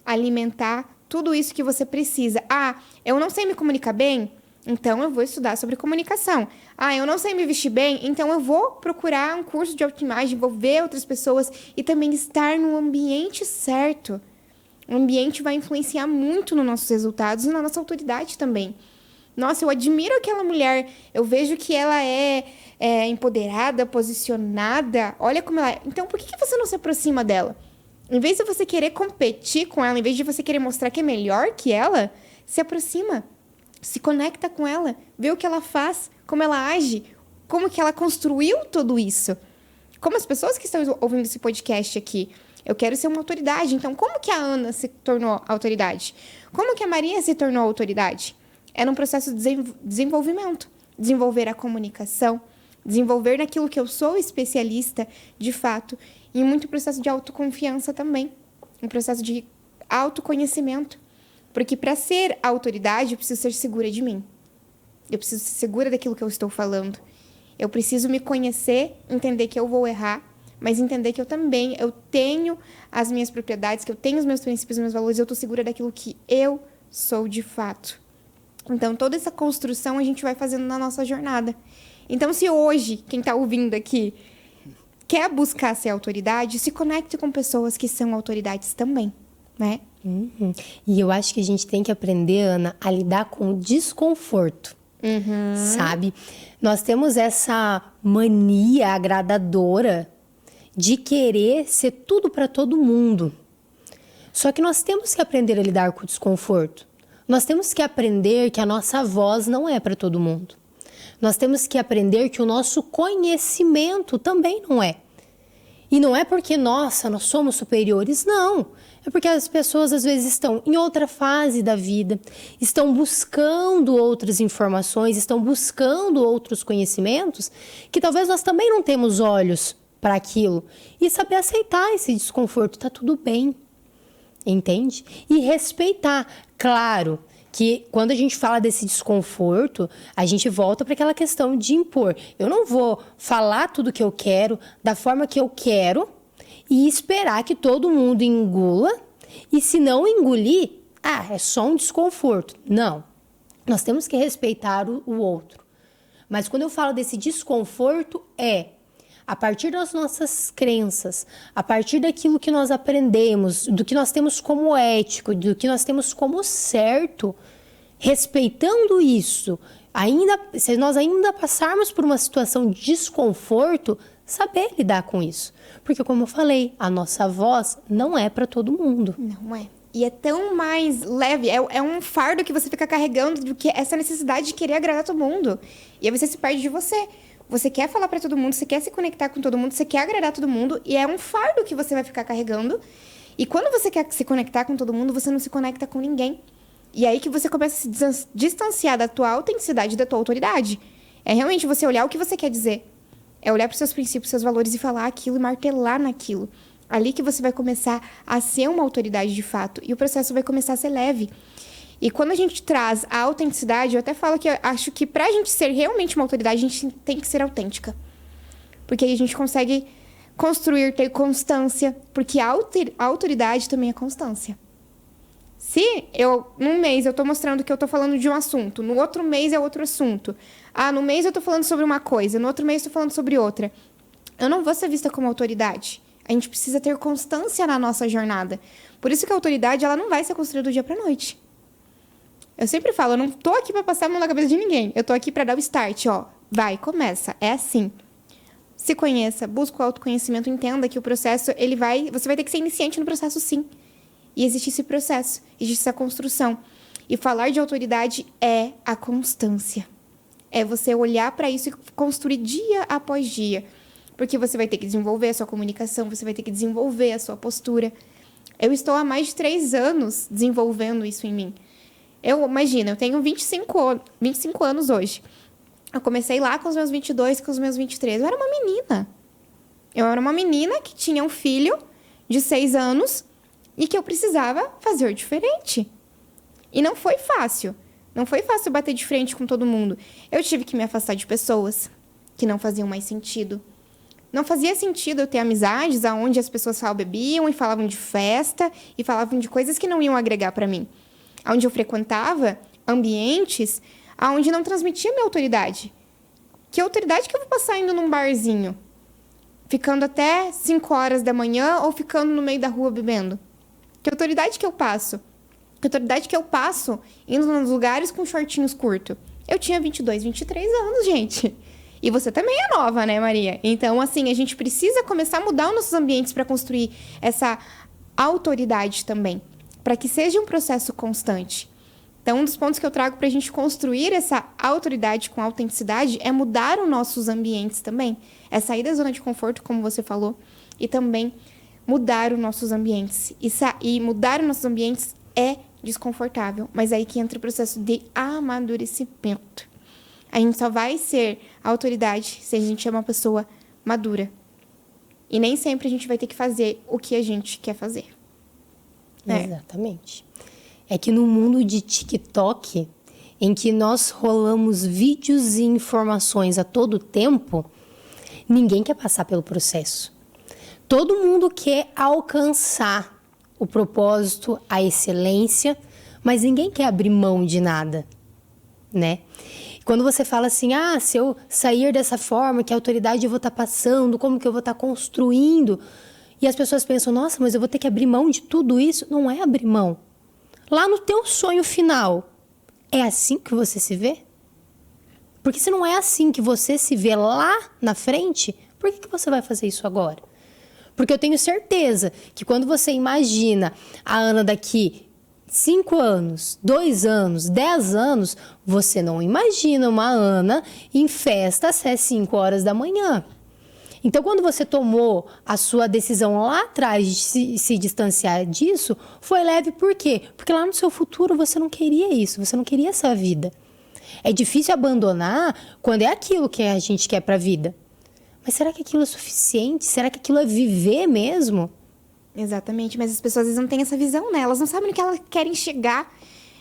Alimentar tudo isso que você precisa. Ah, eu não sei me comunicar bem? Então eu vou estudar sobre comunicação. Ah, eu não sei me vestir bem? Então eu vou procurar um curso de autoimagem, vou ver outras pessoas e também estar no ambiente certo. O ambiente vai influenciar muito nos nossos resultados e na nossa autoridade também. Nossa, eu admiro aquela mulher. Eu vejo que ela é empoderada, posicionada. Olha como ela é. Então, por que você não se aproxima dela? Em vez de você querer competir com ela, em vez de você querer mostrar que é melhor que ela, se aproxima. Se conecta com ela. Vê o que ela faz, como ela age, como que ela construiu tudo isso. Como as pessoas que estão ouvindo esse podcast aqui. Eu quero ser uma autoridade. Então, como que a Ana se tornou autoridade? Como que a Maria se tornou autoridade? É num processo de desenvolvimento. Desenvolver a comunicação, desenvolver naquilo que eu sou especialista, de fato, e muito processo de autoconfiança também. Um processo de autoconhecimento. Porque para ser autoridade, eu preciso ser segura de mim. Eu preciso ser segura daquilo que eu estou falando. Eu preciso me conhecer, entender que eu vou errar, mas entender que eu tenho as minhas propriedades, que eu tenho os meus princípios, os meus valores, eu estou segura daquilo que eu sou de fato. Então, toda essa construção a gente vai fazendo na nossa jornada. Então, se hoje, quem está ouvindo aqui, quer buscar ser autoridade, se conecte com pessoas que são autoridades também, né? Uhum. E eu acho que a gente tem que aprender, Ana, a lidar com o desconforto, sabe? Nós temos essa mania agradadora de querer ser tudo para todo mundo. Só que nós temos que aprender a lidar com o desconforto. Nós temos que aprender que a nossa voz não é para todo mundo. Nós temos que aprender que o nosso conhecimento também não é. E não é porque, nossa, nós somos superiores, não. É porque as pessoas, às vezes, estão em outra fase da vida, estão buscando outras informações, estão buscando outros conhecimentos, que talvez nós também não temos olhos para aquilo. E saber aceitar esse desconforto, tá tudo bem, entende? E respeitar. Claro que quando a gente fala desse desconforto, a gente volta para aquela questão de impor. Eu não vou falar tudo que eu quero, da forma que eu quero, e esperar que todo mundo engula, e se não engolir, é só um desconforto. Não, nós temos que respeitar o outro. Mas quando eu falo desse desconforto, a partir das nossas crenças, a partir daquilo que nós aprendemos, do que nós temos como ético, do que nós temos como certo, respeitando isso, se nós ainda passarmos por uma situação de desconforto, saber lidar com isso. Porque, como eu falei, a nossa voz não é para todo mundo. Não é. E é tão mais leve, é um fardo que você fica carregando do que essa necessidade de querer agradar todo mundo. E aí você se perde de você. Você quer falar para todo mundo, você quer se conectar com todo mundo, você quer agradar todo mundo, e é um fardo que você vai ficar carregando. E quando você quer se conectar com todo mundo, você não se conecta com ninguém. E aí que você começa a se distanciar da tua autenticidade, da tua autoridade. É realmente você olhar o que você quer dizer. É olhar para os seus princípios, seus valores e falar aquilo e martelar naquilo. Ali que você vai começar a ser uma autoridade de fato. E o processo vai começar a ser leve. E quando a gente traz a autenticidade, eu até falo que eu acho que pra gente ser realmente uma autoridade, a gente tem que ser autêntica. Porque aí a gente consegue construir, ter constância. Porque a autoridade também é constância. Se num mês eu tô mostrando que eu tô falando de um assunto, no outro mês é outro assunto. No mês eu tô falando sobre uma coisa, no outro mês eu tô falando sobre outra. Eu não vou ser vista como autoridade. A gente precisa ter constância na nossa jornada. Por isso que a autoridade, ela não vai ser construída do dia pra noite. Eu sempre falo, eu não tô aqui pra passar a mão na cabeça de ninguém. Eu tô aqui pra dar o start, Vai, começa. É assim. Se conheça, busca o autoconhecimento, entenda que o processo, você vai ter que ser iniciante no processo, sim. E existe esse processo, existe essa construção. E falar de autoridade é a constância. É você olhar para isso e construir dia após dia. Porque você vai ter que desenvolver a sua comunicação, você vai ter que desenvolver a sua postura. Eu estou há mais de 3 anos desenvolvendo isso em mim. Imagina, eu tenho 25 anos hoje. Eu comecei lá com os meus 22, com os meus 23. Eu era uma menina. Eu era uma menina que tinha um filho de 6 anos e que eu precisava fazer diferente. E não foi fácil. Não foi fácil bater de frente com todo mundo. Eu tive que me afastar de pessoas que não faziam mais sentido. Não fazia sentido eu ter amizades onde as pessoas só bebiam e falavam de festa e falavam de coisas que não iam agregar para mim. Onde eu frequentava ambientes onde não transmitia minha autoridade. Que autoridade que eu vou passar indo num barzinho? Ficando até 5 horas da manhã ou ficando no meio da rua bebendo? Que autoridade que eu passo? Que autoridade que eu passo indo nos lugares com shortinhos curtos? Eu tinha 22, 23 anos, gente. E você também é nova, né, Maria? Então, assim, a gente precisa começar a mudar os nossos ambientes para construir essa autoridade também. Para que seja um processo constante. Então, um dos pontos que eu trago para a gente construir essa autoridade com autenticidade é mudar os nossos ambientes também. É sair da zona de conforto, como você falou, e também mudar os nossos ambientes. E mudar os nossos ambientes é desconfortável, mas é aí que entra o processo de amadurecimento. A gente só vai ser autoridade se a gente é uma pessoa madura. E nem sempre a gente vai ter que fazer o que a gente quer fazer. Exatamente. É que no mundo de TikTok, em que nós rolamos vídeos e informações a todo tempo, ninguém quer passar pelo processo. Todo mundo quer alcançar o propósito, a excelência, mas ninguém quer abrir mão de nada, né? Quando você fala assim, se eu sair dessa forma, que autoridade eu vou estar passando, como que eu vou estar construindo? E as pessoas pensam, nossa, mas eu vou ter que abrir mão de tudo isso? Não é abrir mão. Lá no teu sonho final, é assim que você se vê? Porque se não é assim que você se vê lá na frente, por que você vai fazer isso agora? Porque eu tenho certeza que quando você imagina a Ana daqui 5 anos, 2 anos, 10 anos, você não imagina uma Ana em festa até 5 horas da manhã. Então, quando você tomou a sua decisão lá atrás de se distanciar disso, foi leve por quê? Porque lá no seu futuro você não queria isso, você não queria essa vida. É difícil abandonar quando é aquilo que a gente quer para a vida. Mas será que aquilo é suficiente? Será que aquilo é viver mesmo? Exatamente, mas as pessoas às vezes não têm essa visão, né? Elas não sabem no que elas querem chegar.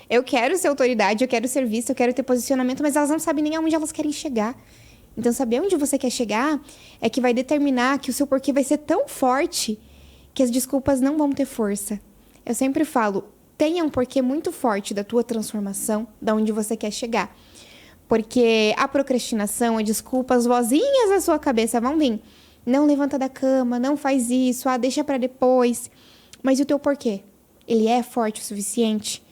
Eu quero ser autoridade, eu quero ser vista, eu quero ter posicionamento, mas elas não sabem nem aonde elas querem chegar. Então, saber onde você quer chegar é que vai determinar que o seu porquê vai ser tão forte que as desculpas não vão ter força. Eu sempre falo, tenha um porquê muito forte da tua transformação, da onde você quer chegar. Porque a procrastinação, a desculpa, as vozinhas da sua cabeça vão vir. Não levanta da cama, não faz isso, deixa para depois. Mas e o teu porquê? Ele é forte o suficiente?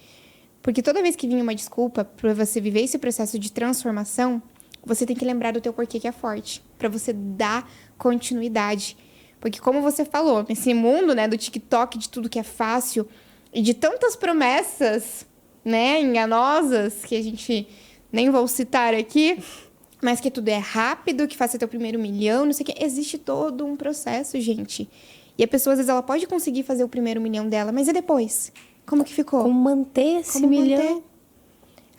Porque toda vez que vir uma desculpa para você viver esse processo de transformação, você tem que lembrar do teu porquê que é forte, para você dar continuidade. Porque como você falou, nesse mundo, né, do TikTok, de tudo que é fácil, e de tantas promessas, né, enganosas, que a gente nem vou citar aqui, mas que tudo é rápido, que faça teu primeiro milhão, não sei o que. Existe todo um processo, gente. E a pessoa, às vezes, ela pode conseguir fazer o primeiro milhão dela, mas e depois? Como que ficou? Como manter esse milhão? Manter?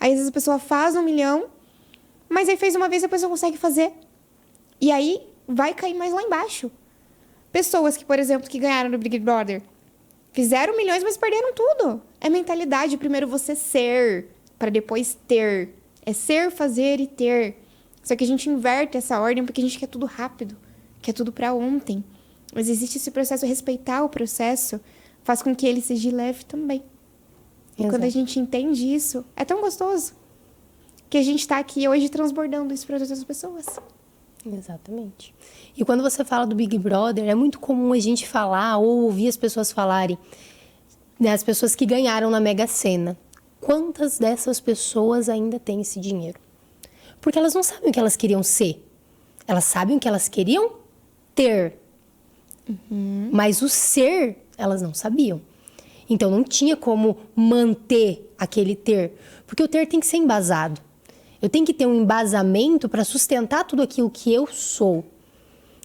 Aí, às vezes, a pessoa faz 1 milhão, mas aí fez uma vez, a pessoa consegue fazer. E aí, vai cair mais lá embaixo. Pessoas que, por exemplo, que ganharam no Big Brother, fizeram milhões, mas perderam tudo. É mentalidade. Primeiro você ser, para depois ter. É ser, fazer e ter. Só que a gente inverte essa ordem porque a gente quer tudo rápido. Quer tudo para ontem. Mas existe esse processo, respeitar o processo faz com que ele seja leve também. E quando a gente entende isso, é tão gostoso que a gente está aqui hoje transbordando isso para outras pessoas. Exatamente. E quando você fala do Big Brother, é muito comum a gente falar ou ouvir as pessoas falarem, né, as pessoas que ganharam na Mega Sena. Quantas dessas pessoas ainda têm esse dinheiro? Porque elas não sabem o que elas queriam ser. Elas sabem o que elas queriam ter. Mas o ser, elas não sabiam. Então, não tinha como manter aquele ter. Porque o ter tem que ser embasado. Eu tenho que ter um embasamento para sustentar tudo aquilo que eu sou.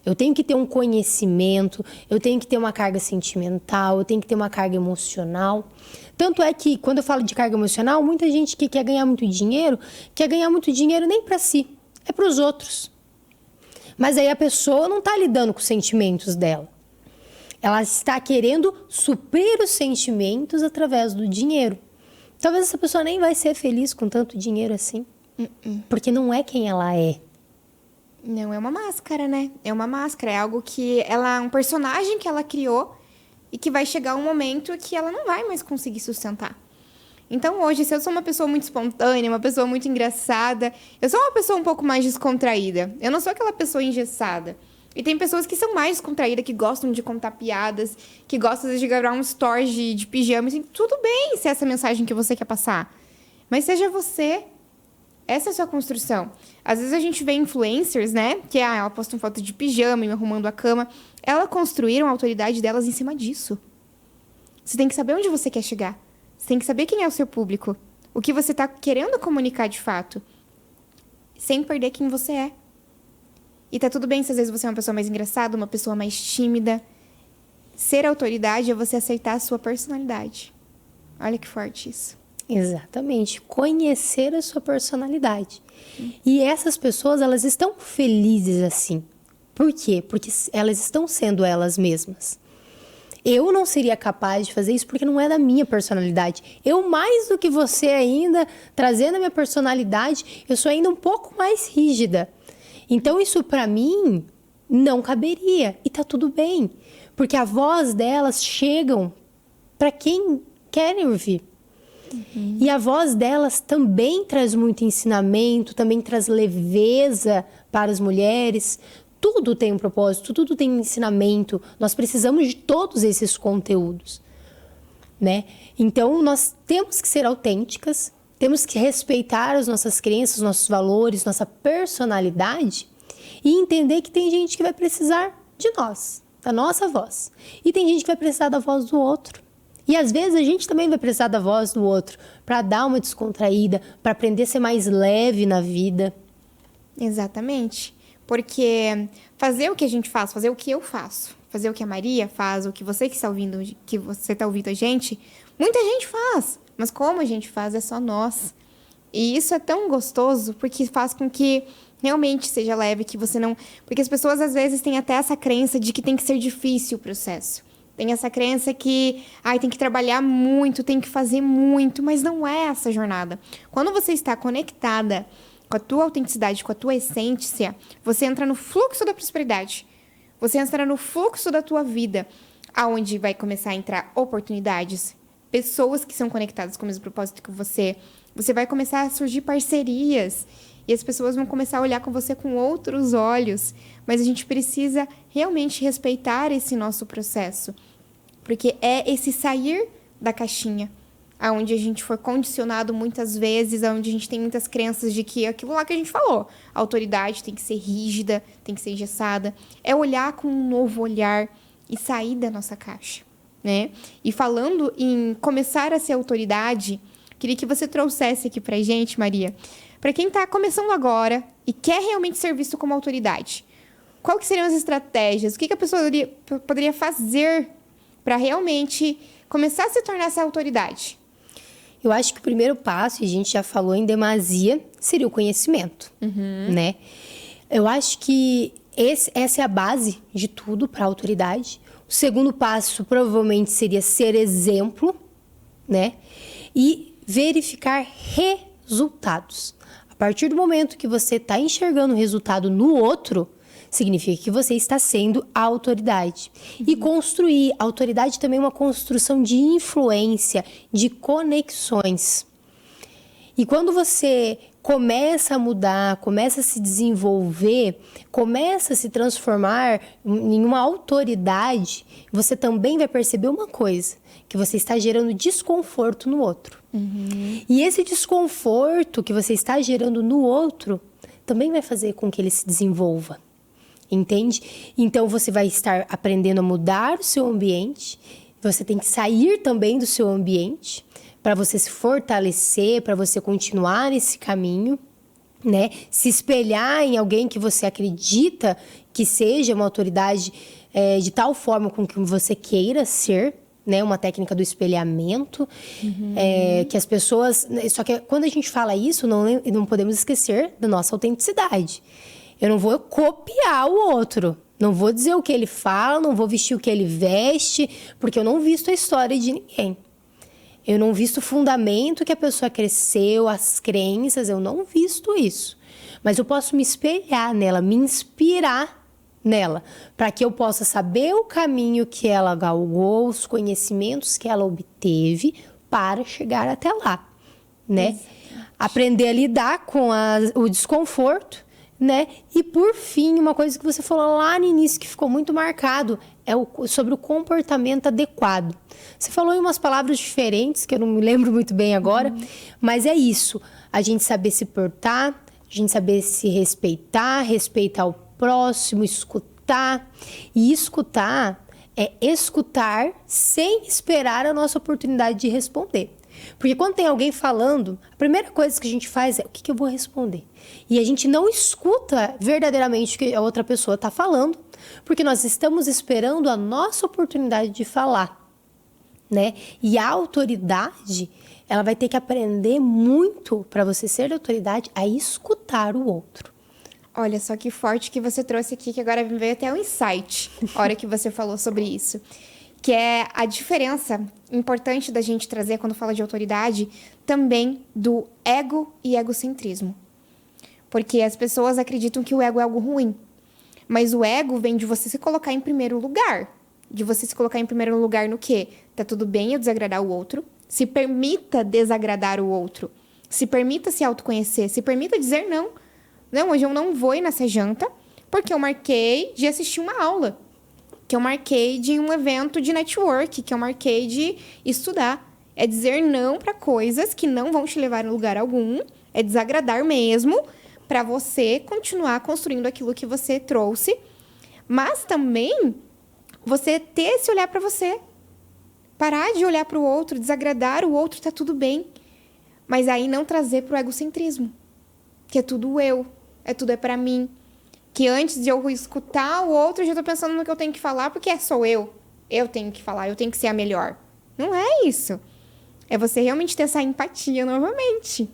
Eu tenho que ter um conhecimento, eu tenho que ter uma carga sentimental, eu tenho que ter uma carga emocional. Tanto é que, quando eu falo de carga emocional, muita gente que quer ganhar muito dinheiro nem para si, é para os outros. Mas aí a pessoa não está lidando com os sentimentos dela. Ela está querendo suprir os sentimentos através do dinheiro. Talvez essa pessoa nem vai ser feliz com tanto dinheiro assim. Porque não é quem ela é. Não, é uma máscara, né? É uma máscara, é algo que ela... um personagem que ela criou e que vai chegar um momento que ela não vai mais conseguir sustentar. Então, hoje, se eu sou uma pessoa muito espontânea, uma pessoa muito engraçada, eu sou uma pessoa um pouco mais descontraída. Eu não sou aquela pessoa engessada. E tem pessoas que são mais descontraídas, que gostam de contar piadas, que gostam, às vezes, de gravar um story de pijama. Assim, tudo bem se é essa mensagem que você quer passar. Mas seja você. Essa é a sua construção. Às vezes a gente vê influencers, né? Que ela posta uma foto de pijama e arrumando a cama. Elas construíram a autoridade delas em cima disso. Você tem que saber onde você quer chegar. Você tem que saber quem é o seu público. O que você está querendo comunicar de fato. Sem perder quem você é. E tá tudo bem se às vezes você é uma pessoa mais engraçada, uma pessoa mais tímida. Ser autoridade é você aceitar a sua personalidade. Olha que forte isso. Exatamente. Conhecer a sua personalidade. E essas pessoas, elas estão felizes assim. Por quê? Porque elas estão sendo elas mesmas. Eu não seria capaz de fazer isso porque não é da minha personalidade. Eu, mais do que você ainda, trazendo a minha personalidade, eu sou ainda um pouco mais rígida. Então, isso para mim não caberia. E tá tudo bem. Porque a voz delas chegam para quem querem ouvir. E a voz delas também traz muito ensinamento, também traz leveza para as mulheres. Tudo tem um propósito, tudo tem um ensinamento. Nós precisamos de todos esses conteúdos, né? Então, nós temos que ser autênticas, temos que respeitar as nossas crenças, nossos valores, nossa personalidade e entender que tem gente que vai precisar de nós, da nossa voz. E tem gente que vai precisar da voz do outro. E às vezes a gente também vai precisar da voz do outro para dar uma descontraída, para aprender a ser mais leve na vida. Exatamente. Porque fazer o que a gente faz, fazer o que eu faço, fazer o que a Maria faz, o que você que está ouvindo, a gente, muita gente faz. Mas como a gente faz é só nós. E isso é tão gostoso porque faz com que realmente seja leve, que você não... Porque as pessoas às vezes têm até essa crença de que tem que ser difícil o processo. Tem essa crença que tem que trabalhar muito, tem que fazer muito, mas não é essa jornada. Quando você está conectada com a tua autenticidade, com a tua essência, você entra no fluxo da prosperidade. Você entra no fluxo da tua vida, aonde vai começar a entrar oportunidades, pessoas que são conectadas com o mesmo propósito que você. Você vai começar a surgir parcerias e as pessoas vão começar a olhar com você com outros olhos. Mas a gente precisa realmente respeitar esse nosso processo, porque é esse sair da caixinha, aonde a gente foi condicionado muitas vezes, aonde a gente tem muitas crenças de que aquilo lá que a gente falou, a autoridade tem que ser rígida, tem que ser engessada, é olhar com um novo olhar e sair da nossa caixa, né? E falando em começar a ser autoridade, queria que você trouxesse aqui pra gente, Maria, para quem tá começando agora e quer realmente ser visto como autoridade, qual que seriam as estratégias? O que a pessoa poderia fazer para realmente começar a se tornar essa autoridade? Eu acho que o primeiro passo, e a gente já falou em demasia, seria o conhecimento, né? Eu acho que essa é a base de tudo para a autoridade. O segundo passo provavelmente seria ser exemplo, né? E verificar resultados. A partir do momento que você está enxergando o resultado no outro, significa que você está sendo a autoridade. E construir. A autoridade também é uma construção de influência, de conexões. E quando você começa a mudar, começa a se desenvolver, começa a se transformar em uma autoridade, você também vai perceber uma coisa, que você está gerando desconforto no outro. E esse desconforto que você está gerando no outro também vai fazer com que ele se desenvolva. Entende? Então, você vai estar aprendendo a mudar o seu ambiente. Você tem que sair também do seu ambiente para você se fortalecer, para você continuar nesse caminho. né? Se espelhar em alguém que você acredita que seja uma autoridade de tal forma com que você queira ser, né? Uma técnica do espelhamento, que as pessoas... Só que quando a gente fala isso, não podemos esquecer da nossa autenticidade. Eu não vou copiar o outro. Não vou dizer o que ele fala, não vou vestir o que ele veste, porque eu não visto a história de ninguém. Eu não visto o fundamento que a pessoa cresceu, as crenças, eu não visto isso. Mas eu posso me espelhar nela, me inspirar nela, para que eu possa saber o caminho que ela galgou, os conhecimentos que ela obteve para chegar até lá, né? Exatamente. Aprender a lidar com o desconforto, né? E por fim, uma coisa que você falou lá no início que ficou muito marcado é sobre o comportamento adequado. Você falou em umas palavras diferentes que eu não me lembro muito bem agora, mas é isso. A gente saber se portar, a gente saber se respeitar, respeitar o próximo, escutar. E escutar é escutar sem esperar a nossa oportunidade de responder. Porque quando tem alguém falando, a primeira coisa que a gente faz é o que eu vou responder. E a gente não escuta verdadeiramente o que a outra pessoa está falando, porque nós estamos esperando a nossa oportunidade de falar, né? E a autoridade, ela vai ter que aprender muito para você ser autoridade a escutar o outro. Olha só que forte que você trouxe aqui, que agora me veio até um insight, a hora que você falou sobre isso. Que é a diferença importante da gente trazer quando fala de autoridade, também do ego e egocentrismo. Porque as pessoas acreditam que o ego é algo ruim. Mas o ego vem de você se colocar em primeiro lugar. De você se colocar em primeiro lugar no quê? Tá tudo bem eu desagradar o outro. Se permita desagradar o outro. Se permita se autoconhecer. Se permita dizer não. Não, hoje eu não vou ir nessa janta porque eu marquei de assistir uma aula. Que eu marquei de um evento de network, que eu marquei de estudar. É dizer não para coisas que não vão te levar a lugar algum. É desagradar mesmo para você continuar construindo aquilo que você trouxe. Mas também você ter esse olhar para você. Parar de olhar para o outro, desagradar o outro, tá tudo bem. Mas aí não trazer para o egocentrismo. Que é tudo eu, tudo é para mim. Que antes de eu escutar o outro, eu já tô pensando no que eu tenho que falar, porque sou eu. Eu tenho que falar, eu tenho que ser a melhor. Não é isso. É você realmente ter essa empatia novamente.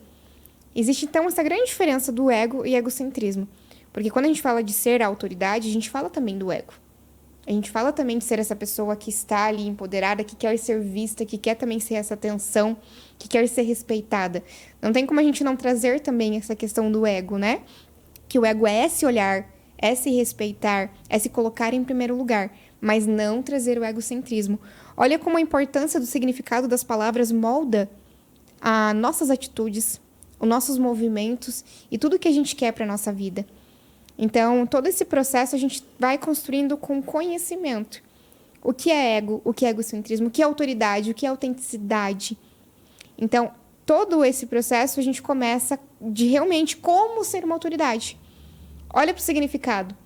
Existe, então, essa grande diferença do ego e egocentrismo. Porque quando a gente fala de ser a autoridade, a gente fala também do ego. A gente fala também de ser essa pessoa que está ali empoderada, que quer ser vista, que quer também ser essa atenção, que quer ser respeitada. Não tem como a gente não trazer também essa questão do ego, né? Que o ego é esse olhar, é se respeitar, é se colocar em primeiro lugar, mas não trazer o egocentrismo. Olha como a importância do significado das palavras molda as nossas atitudes, os nossos movimentos e tudo que a gente quer para a nossa vida. Então, todo esse processo a gente vai construindo com conhecimento. O que é ego, o que é egocentrismo, o que é autoridade, o que é autenticidade. Então, todo esse processo a gente começa de realmente como ser uma autoridade. Olha para o significado.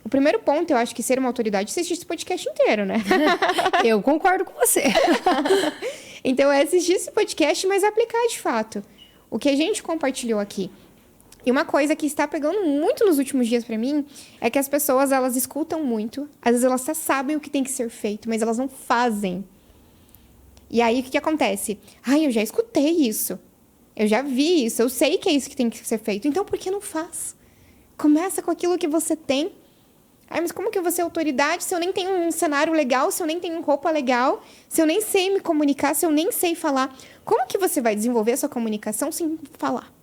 O primeiro ponto, eu acho que ser uma autoridade, assistir esse podcast inteiro, né? Eu concordo com você. Então, é assistir esse podcast, mas aplicar de fato o que a gente compartilhou aqui. E uma coisa que está pegando muito nos últimos dias para mim é que as pessoas, elas escutam muito. Às vezes, elas até sabem o que tem que ser feito, mas elas não fazem. E aí, o que acontece? Eu já escutei isso. Eu já vi isso. Eu sei que é isso que tem que ser feito. Então, por que não faz? Começa com aquilo que você tem. Mas como que eu vou ser autoridade se eu nem tenho um cenário legal, se eu nem tenho roupa legal, se eu nem sei me comunicar, se eu nem sei falar? Como que você vai desenvolver a sua comunicação sem falar?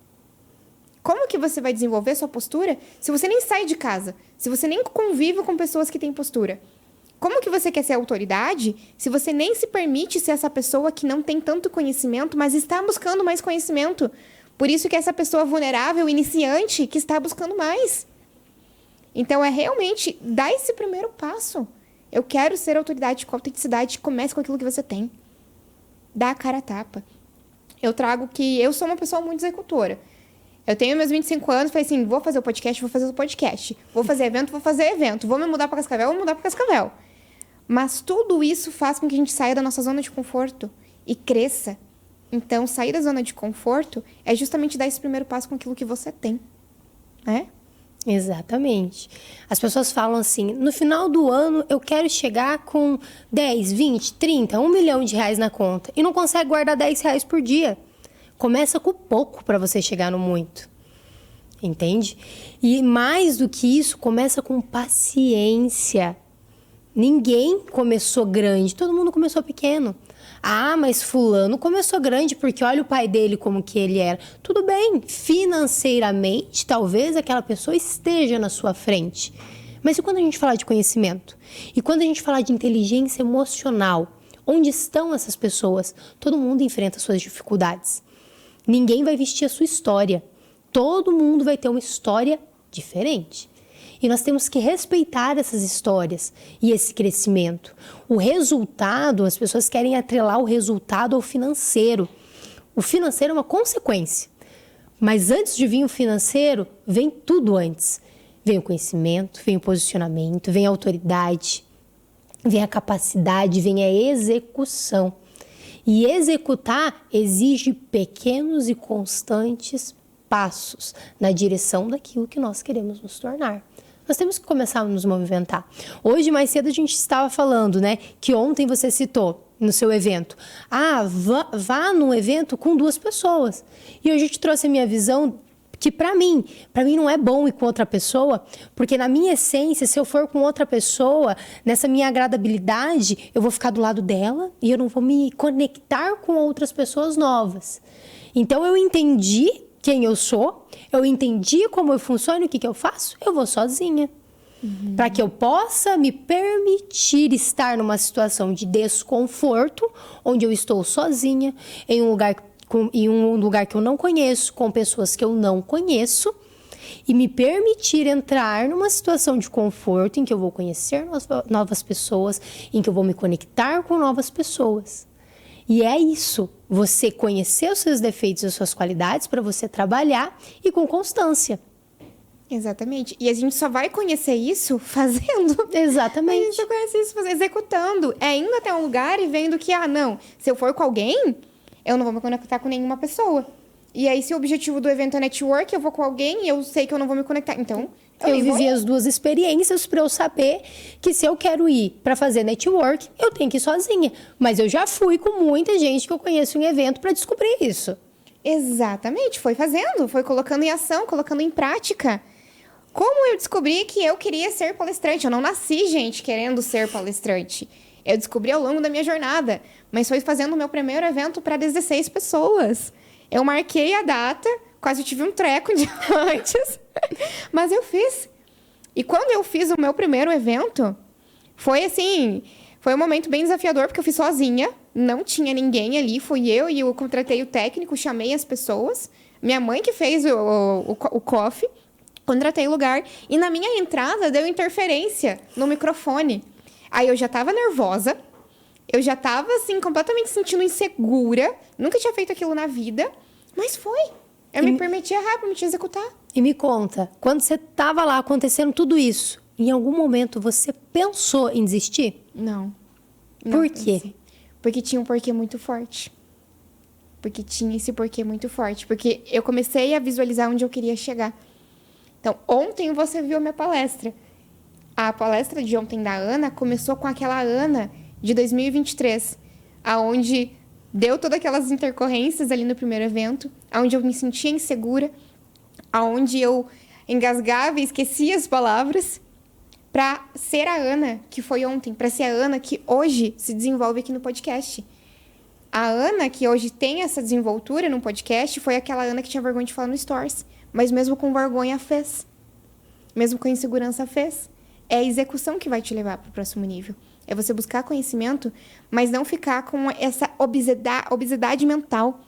Como que você vai desenvolver a sua postura se você nem sai de casa? Se você nem convive com pessoas que têm postura? Como que você quer ser autoridade se você nem se permite ser essa pessoa que não tem tanto conhecimento, mas está buscando mais conhecimento? Por isso que é essa pessoa vulnerável, iniciante, que está buscando mais. Então, é realmente dar esse primeiro passo. Eu quero ser autoridade com autenticidade. Comece com aquilo que você tem. Dá a cara a tapa. Eu trago que eu sou uma pessoa muito executora. Eu tenho meus 25 anos, falei assim, vou fazer o podcast, vou fazer o podcast. Vou fazer evento, vou fazer evento. Vou me mudar para Cascavel, vou mudar para Cascavel. Mas tudo isso faz com que a gente saia da nossa zona de conforto e cresça. Então, sair da zona de conforto é justamente dar esse primeiro passo com aquilo que você tem. né? Exatamente. As pessoas falam assim, no final do ano eu quero chegar com 10, 20, 30, 1 milhão de reais na conta. E não consegue guardar 10 reais por dia. Começa com pouco para você chegar no muito. Entende? E mais do que isso, começa com paciência. Ninguém começou grande, todo mundo começou pequeno. Ah, mas fulano começou grande porque olha o pai dele como que ele era. Tudo bem, financeiramente, talvez aquela pessoa esteja na sua frente. Mas e quando a gente falar de conhecimento? E quando a gente falar de inteligência emocional? Onde estão essas pessoas? Todo mundo enfrenta suas dificuldades. Ninguém vai vestir a sua história. Todo mundo vai ter uma história diferente. E nós temos que respeitar essas histórias e esse crescimento. O resultado, as pessoas querem atrelar o resultado ao financeiro. O financeiro é uma consequência. Mas antes de vir o financeiro, vem tudo antes. Vem o conhecimento, vem o posicionamento, vem a autoridade, vem a capacidade, vem a execução. E executar exige pequenos e constantes passos na direção daquilo que nós queremos nos tornar. Nós temos que começar a nos movimentar. Hoje, mais cedo, a gente estava falando, né? Que ontem você citou no seu evento. Ah, vá num evento com 2 pessoas. E hoje eu te trouxe a minha visão que para mim não é bom ir com outra pessoa, porque na minha essência, se eu for com outra pessoa, nessa minha agradabilidade, eu vou ficar do lado dela e eu não vou me conectar com outras pessoas novas. Então, eu entendi quem eu sou, eu entendi como eu funciono, o que eu faço, eu vou sozinha. Para que eu possa me permitir estar numa situação de desconforto, onde eu estou sozinha, em um lugar que eu não conheço, com pessoas que eu não conheço, e me permitir entrar numa situação de conforto em que eu vou conhecer novas pessoas, em que eu vou me conectar com novas pessoas. E é isso, você conhecer os seus defeitos e as suas qualidades para você trabalhar e com constância. Exatamente. E a gente só vai conhecer isso fazendo. Exatamente. A gente só conhece isso executando. É indo até um lugar e vendo que, não, se eu for com alguém, eu não vou me conectar com nenhuma pessoa. E aí, se o objetivo do evento é network, eu vou com alguém e eu sei que eu não vou me conectar. Então, eu vivi as 2 experiências para eu saber que se eu quero ir para fazer network, eu tenho que ir sozinha. Mas eu já fui com muita gente que eu conheço em evento para descobrir isso. Exatamente. Foi fazendo, foi colocando em ação, colocando em prática. Como eu descobri que eu queria ser palestrante? Eu não nasci, gente, querendo ser palestrante. Eu descobri ao longo da minha jornada. Mas foi fazendo o meu primeiro evento para 16 pessoas. Eu marquei a data, quase tive um treco de antes, mas eu fiz. E quando eu fiz o meu primeiro evento, foi um momento bem desafiador, porque eu fiz sozinha, não tinha ninguém ali, fui eu e eu contratei o técnico, chamei as pessoas, minha mãe que fez o coffee, contratei o lugar, e na minha entrada deu interferência no microfone. Aí eu já estava nervosa, eu já estava, completamente sentindo insegura. Nunca tinha feito aquilo na vida, mas foi. Eu me permiti errar, permiti executar. E me conta, quando você estava lá acontecendo tudo isso, em algum momento você pensou em desistir? Não. Por quê? Pensei. Porque tinha um porquê muito forte. Porque tinha esse porquê muito forte. Porque eu comecei a visualizar onde eu queria chegar. Então, ontem você viu a minha palestra. A palestra de ontem da Ana começou com aquela Ana de 2023, aonde deu todas aquelas intercorrências ali no primeiro evento, aonde eu me sentia insegura, aonde eu engasgava e esquecia as palavras, para ser a Ana que foi ontem, para ser a Ana que hoje se desenvolve aqui no podcast. A Ana que hoje tem essa desenvoltura no podcast foi aquela Ana que tinha vergonha de falar no Stories, mas mesmo com vergonha fez. Mesmo com insegurança fez. É a execução que vai te levar para o próximo nível. É você buscar conhecimento, mas não ficar com essa obesidade mental.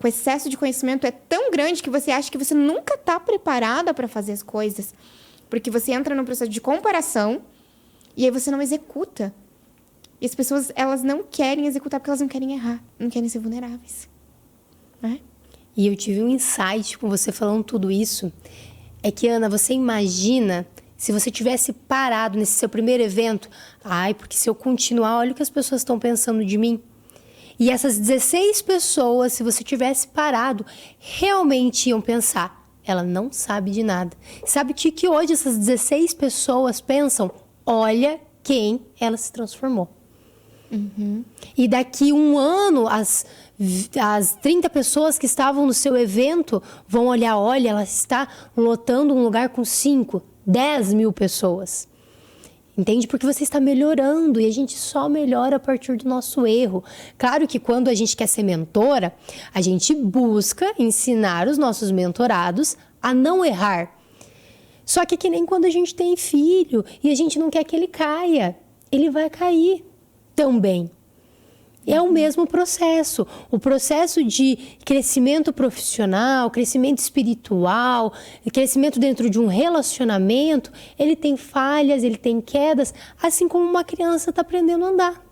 O excesso de conhecimento é tão grande que você acha que você nunca está preparada para fazer as coisas. Porque você entra num processo de comparação e aí você não executa. E as pessoas, elas não querem executar porque elas não querem errar, não querem ser vulneráveis. Né? E eu tive um insight com você falando tudo isso. É que, Ana, você imagina se você tivesse parado nesse seu primeiro evento, porque se eu continuar, olha o que as pessoas estão pensando de mim. E essas 16 pessoas, se você tivesse parado, realmente iam pensar, ela não sabe de nada. Sabe que hoje essas 16 pessoas pensam, olha quem ela se transformou. E daqui um ano, as 30 pessoas que estavam no seu evento vão olhar, olha, ela está lotando um lugar com 5, 10 mil pessoas. Entende? Porque você está melhorando e a gente só melhora a partir do nosso erro. Claro que quando a gente quer ser mentora, a gente busca ensinar os nossos mentorados a não errar. Só que nem quando a gente tem filho e a gente não quer que ele caia, ele vai cair também. É o mesmo processo. O processo de crescimento profissional, crescimento espiritual, crescimento dentro de um relacionamento, ele tem falhas, ele tem quedas, assim como uma criança está aprendendo a andar.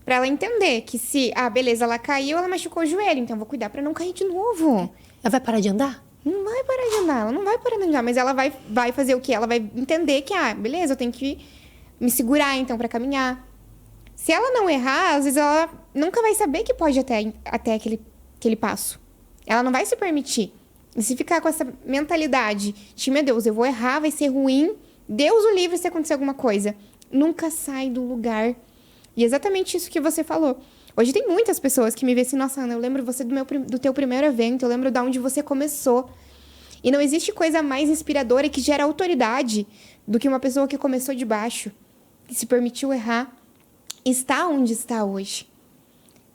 Pra ela entender que se, beleza, ela caiu, ela machucou o joelho, então eu vou cuidar pra não cair de novo. Ela vai parar de andar? Não vai parar de andar, ela não vai parar de andar, mas ela vai fazer o quê? Ela vai entender que, beleza, eu tenho que me segurar, então, pra caminhar. Se ela não errar, às vezes ela nunca vai saber que pode até aquele passo. Ela não vai se permitir. E se ficar com essa mentalidade de, meu Deus, eu vou errar, vai ser ruim, Deus o livre se acontecer alguma coisa. Nunca sai do lugar. E é exatamente isso que você falou. Hoje tem muitas pessoas que me veem assim, nossa, Ana, eu lembro você do teu primeiro evento, eu lembro de onde você começou. E não existe coisa mais inspiradora e que gera autoridade do que uma pessoa que começou de baixo, que se permitiu errar, está onde está hoje.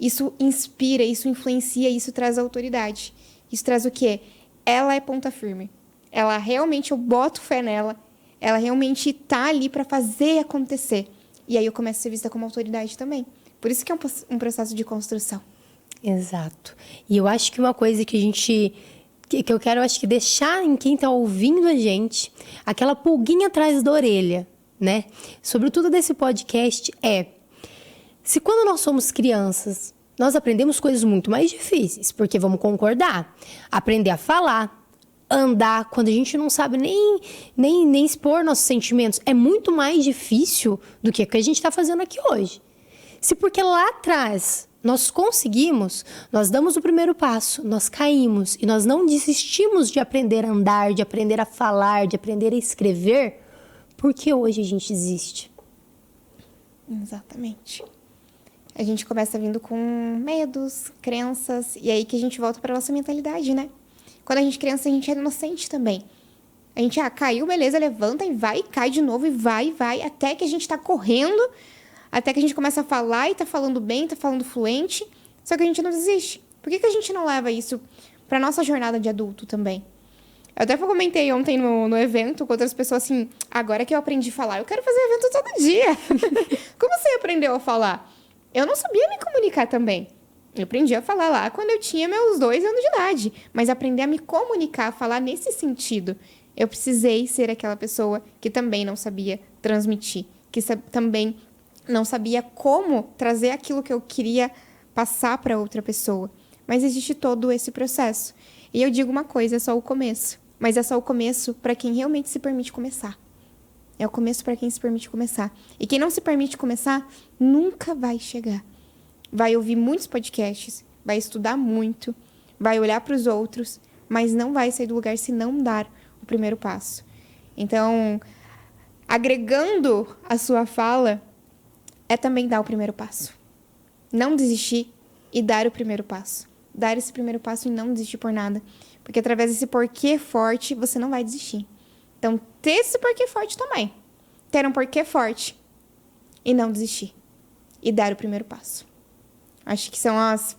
Isso inspira, isso influencia, isso traz autoridade. Isso traz o quê? Ela é ponta firme. Ela realmente, eu boto fé nela. Ela realmente tá ali para fazer acontecer. E aí eu começo a ser vista como autoridade também. Por isso que é um processo de construção. Exato. E eu acho que uma coisa que eu quero, acho que deixar em quem tá ouvindo a gente, aquela pulguinha atrás da orelha, né? Sobretudo desse podcast se quando nós somos crianças, nós aprendemos coisas muito mais difíceis, porque vamos concordar, aprender a falar, andar, quando a gente não sabe nem expor nossos sentimentos, é muito mais difícil do que o que a gente está fazendo aqui hoje. Se porque lá atrás nós conseguimos, nós damos o primeiro passo, nós caímos e nós não desistimos de aprender a andar, de aprender a falar, de aprender a escrever, porque hoje a gente desiste. Exatamente. A gente começa vindo com medos, crenças, e aí que a gente volta para nossa mentalidade, né? Quando a gente é criança, a gente é inocente também. A gente, caiu, beleza, levanta e vai, cai de novo e vai, até que a gente tá correndo, até que a gente começa a falar e tá falando bem, tá falando fluente, só que a gente não desiste. Por que a gente não leva isso pra nossa jornada de adulto também? Eu até comentei ontem no evento com outras pessoas assim, agora que eu aprendi a falar, eu quero fazer evento todo dia. Como você aprendeu a falar? Eu não sabia me comunicar também. Eu aprendi a falar lá quando eu tinha meus 2 anos de idade. Mas aprender a me comunicar, a falar nesse sentido, eu precisei ser aquela pessoa que também não sabia transmitir. Que também não sabia como trazer aquilo que eu queria passar para outra pessoa. Mas existe todo esse processo. E eu digo uma coisa, é só o começo. Mas é só o começo para quem realmente se permite começar. É o começo para quem se permite começar. E quem não se permite começar, nunca vai chegar. Vai ouvir muitos podcasts, vai estudar muito, vai olhar para os outros, mas não vai sair do lugar se não dar o primeiro passo. Então, agregando a sua fala, é também dar o primeiro passo. Não desistir e dar o primeiro passo. Dar esse primeiro passo e não desistir por nada. Porque através desse porquê forte, você não vai desistir. Então, ter esse porquê forte também. Ter um porquê forte e não desistir. E dar o primeiro passo. Acho que são as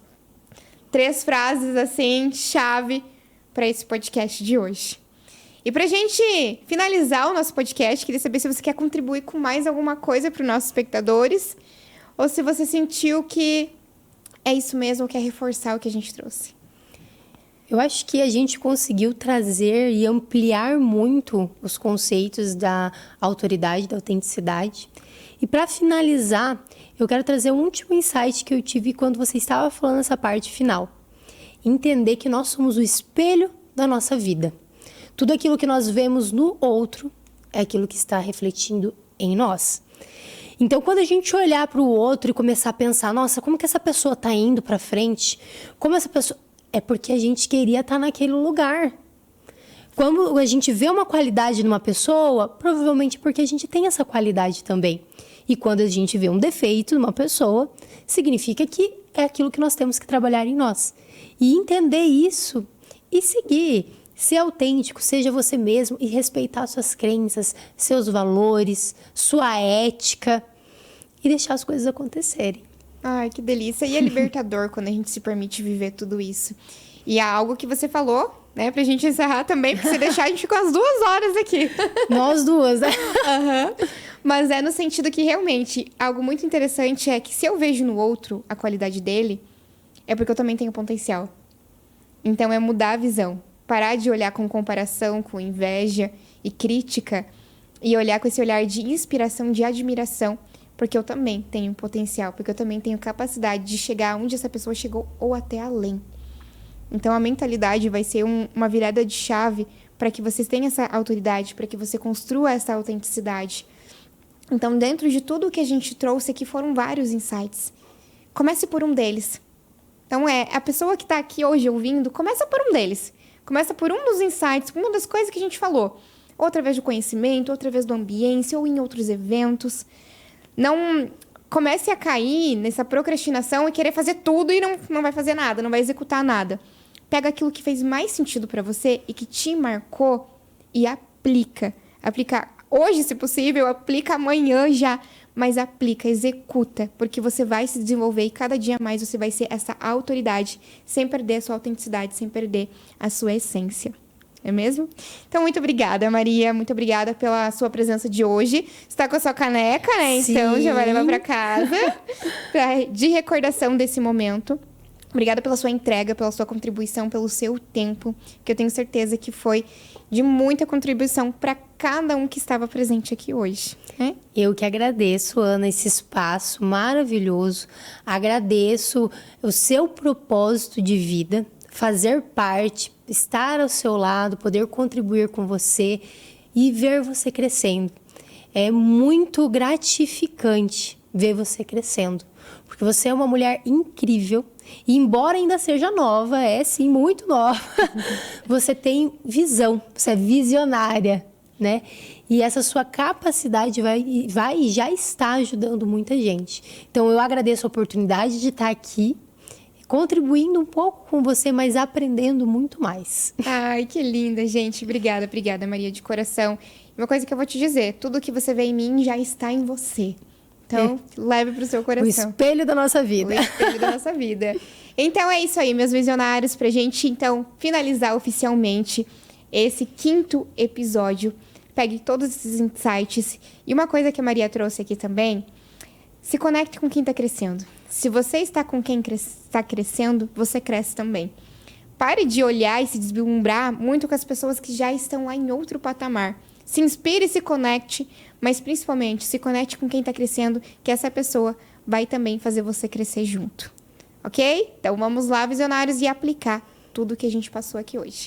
3 frases, assim, chave para esse podcast de hoje. E pra gente finalizar o nosso podcast, queria saber se você quer contribuir com mais alguma coisa para os nossos espectadores ou se você sentiu que é isso mesmo, quer reforçar o que a gente trouxe. Eu acho que a gente conseguiu trazer e ampliar muito os conceitos da autoridade, da autenticidade. E para finalizar, eu quero trazer um último insight que eu tive quando você estava falando essa parte final. Entender que nós somos o espelho da nossa vida. Tudo aquilo que nós vemos no outro é aquilo que está refletindo em nós. Então, quando a gente olhar para o outro e começar a pensar, nossa, como que essa pessoa está indo para frente? Como essa pessoa... é porque a gente queria estar naquele lugar. Quando a gente vê uma qualidade numa pessoa, provavelmente porque a gente tem essa qualidade também. E quando a gente vê um defeito numa pessoa, significa que é aquilo que nós temos que trabalhar em nós. E entender isso e seguir, ser autêntico, seja você mesmo e respeitar suas crenças, seus valores, sua ética e deixar as coisas acontecerem. Ai, que delícia. E é libertador quando a gente se permite viver tudo isso. E há algo que você falou, né, pra gente encerrar também, porque se deixar a gente ficou as 2 horas aqui. Nós duas, né? Uhum. Mas é no sentido que realmente algo muito interessante é que se eu vejo no outro a qualidade dele, é porque eu também tenho potencial. Então é mudar a visão. Parar de olhar com comparação, com inveja e crítica e olhar com esse olhar de inspiração, de admiração, porque eu também tenho potencial, porque eu também tenho capacidade de chegar onde essa pessoa chegou ou até além. Então a mentalidade vai ser uma virada de chave para que vocês tenham essa autoridade, para que você construa essa autenticidade. Então, dentro de tudo que a gente trouxe aqui, foram vários insights. Comece por um deles. Então, a pessoa que está aqui hoje ouvindo, começa por um deles. Começa por um dos insights, uma das coisas que a gente falou. Ou através do conhecimento, ou através do ambiente, ou em outros eventos. Não comece a cair nessa procrastinação e querer fazer tudo e não vai fazer nada, não vai executar nada. Pega aquilo que fez mais sentido para você e que te marcou e aplica. Aplica hoje, se possível, aplica amanhã já, mas aplica, executa, porque você vai se desenvolver e cada dia mais você vai ser essa autoridade, sem perder a sua autenticidade, sem perder a sua essência. É mesmo? Então, muito obrigada, Maria. Muito obrigada pela sua presença de hoje. Você está com a sua caneca, né? Sim. Então, já vai levar para casa de recordação desse momento. Obrigada pela sua entrega, pela sua contribuição, pelo seu tempo, que eu tenho certeza que foi de muita contribuição para cada um que estava presente aqui hoje. Né? Eu que agradeço, Ana, esse espaço maravilhoso. Agradeço o seu propósito de vida, fazer parte, estar ao seu lado, poder contribuir com você e ver você crescendo. É muito gratificante ver você crescendo, porque você é uma mulher incrível. E embora ainda seja nova, é sim, muito nova, você tem visão, você é visionária, né? E essa sua capacidade vai e já está ajudando muita gente. Então, eu agradeço a oportunidade de estar aqui, contribuindo um pouco com você, mas aprendendo muito mais. Ai, que linda, gente. Obrigada, Maria, de coração. E uma coisa que eu vou te dizer, tudo que você vê em mim já está em você. Então, leve para o seu coração. O espelho da nossa vida. O espelho da nossa vida. Então, é isso aí, meus visionários, pra gente, então, finalizar oficialmente esse 5º episódio. Pegue todos esses insights. E uma coisa que a Maria trouxe aqui também, se conecte com quem está crescendo. Se você está com quem está crescendo, você cresce também. Pare de olhar e se deslumbrar muito com as pessoas que já estão lá em outro patamar. Se inspire e se conecte, mas principalmente se conecte com quem está crescendo, que essa pessoa vai também fazer você crescer junto. Ok? Então vamos lá, visionários, e aplicar tudo que a gente passou aqui hoje.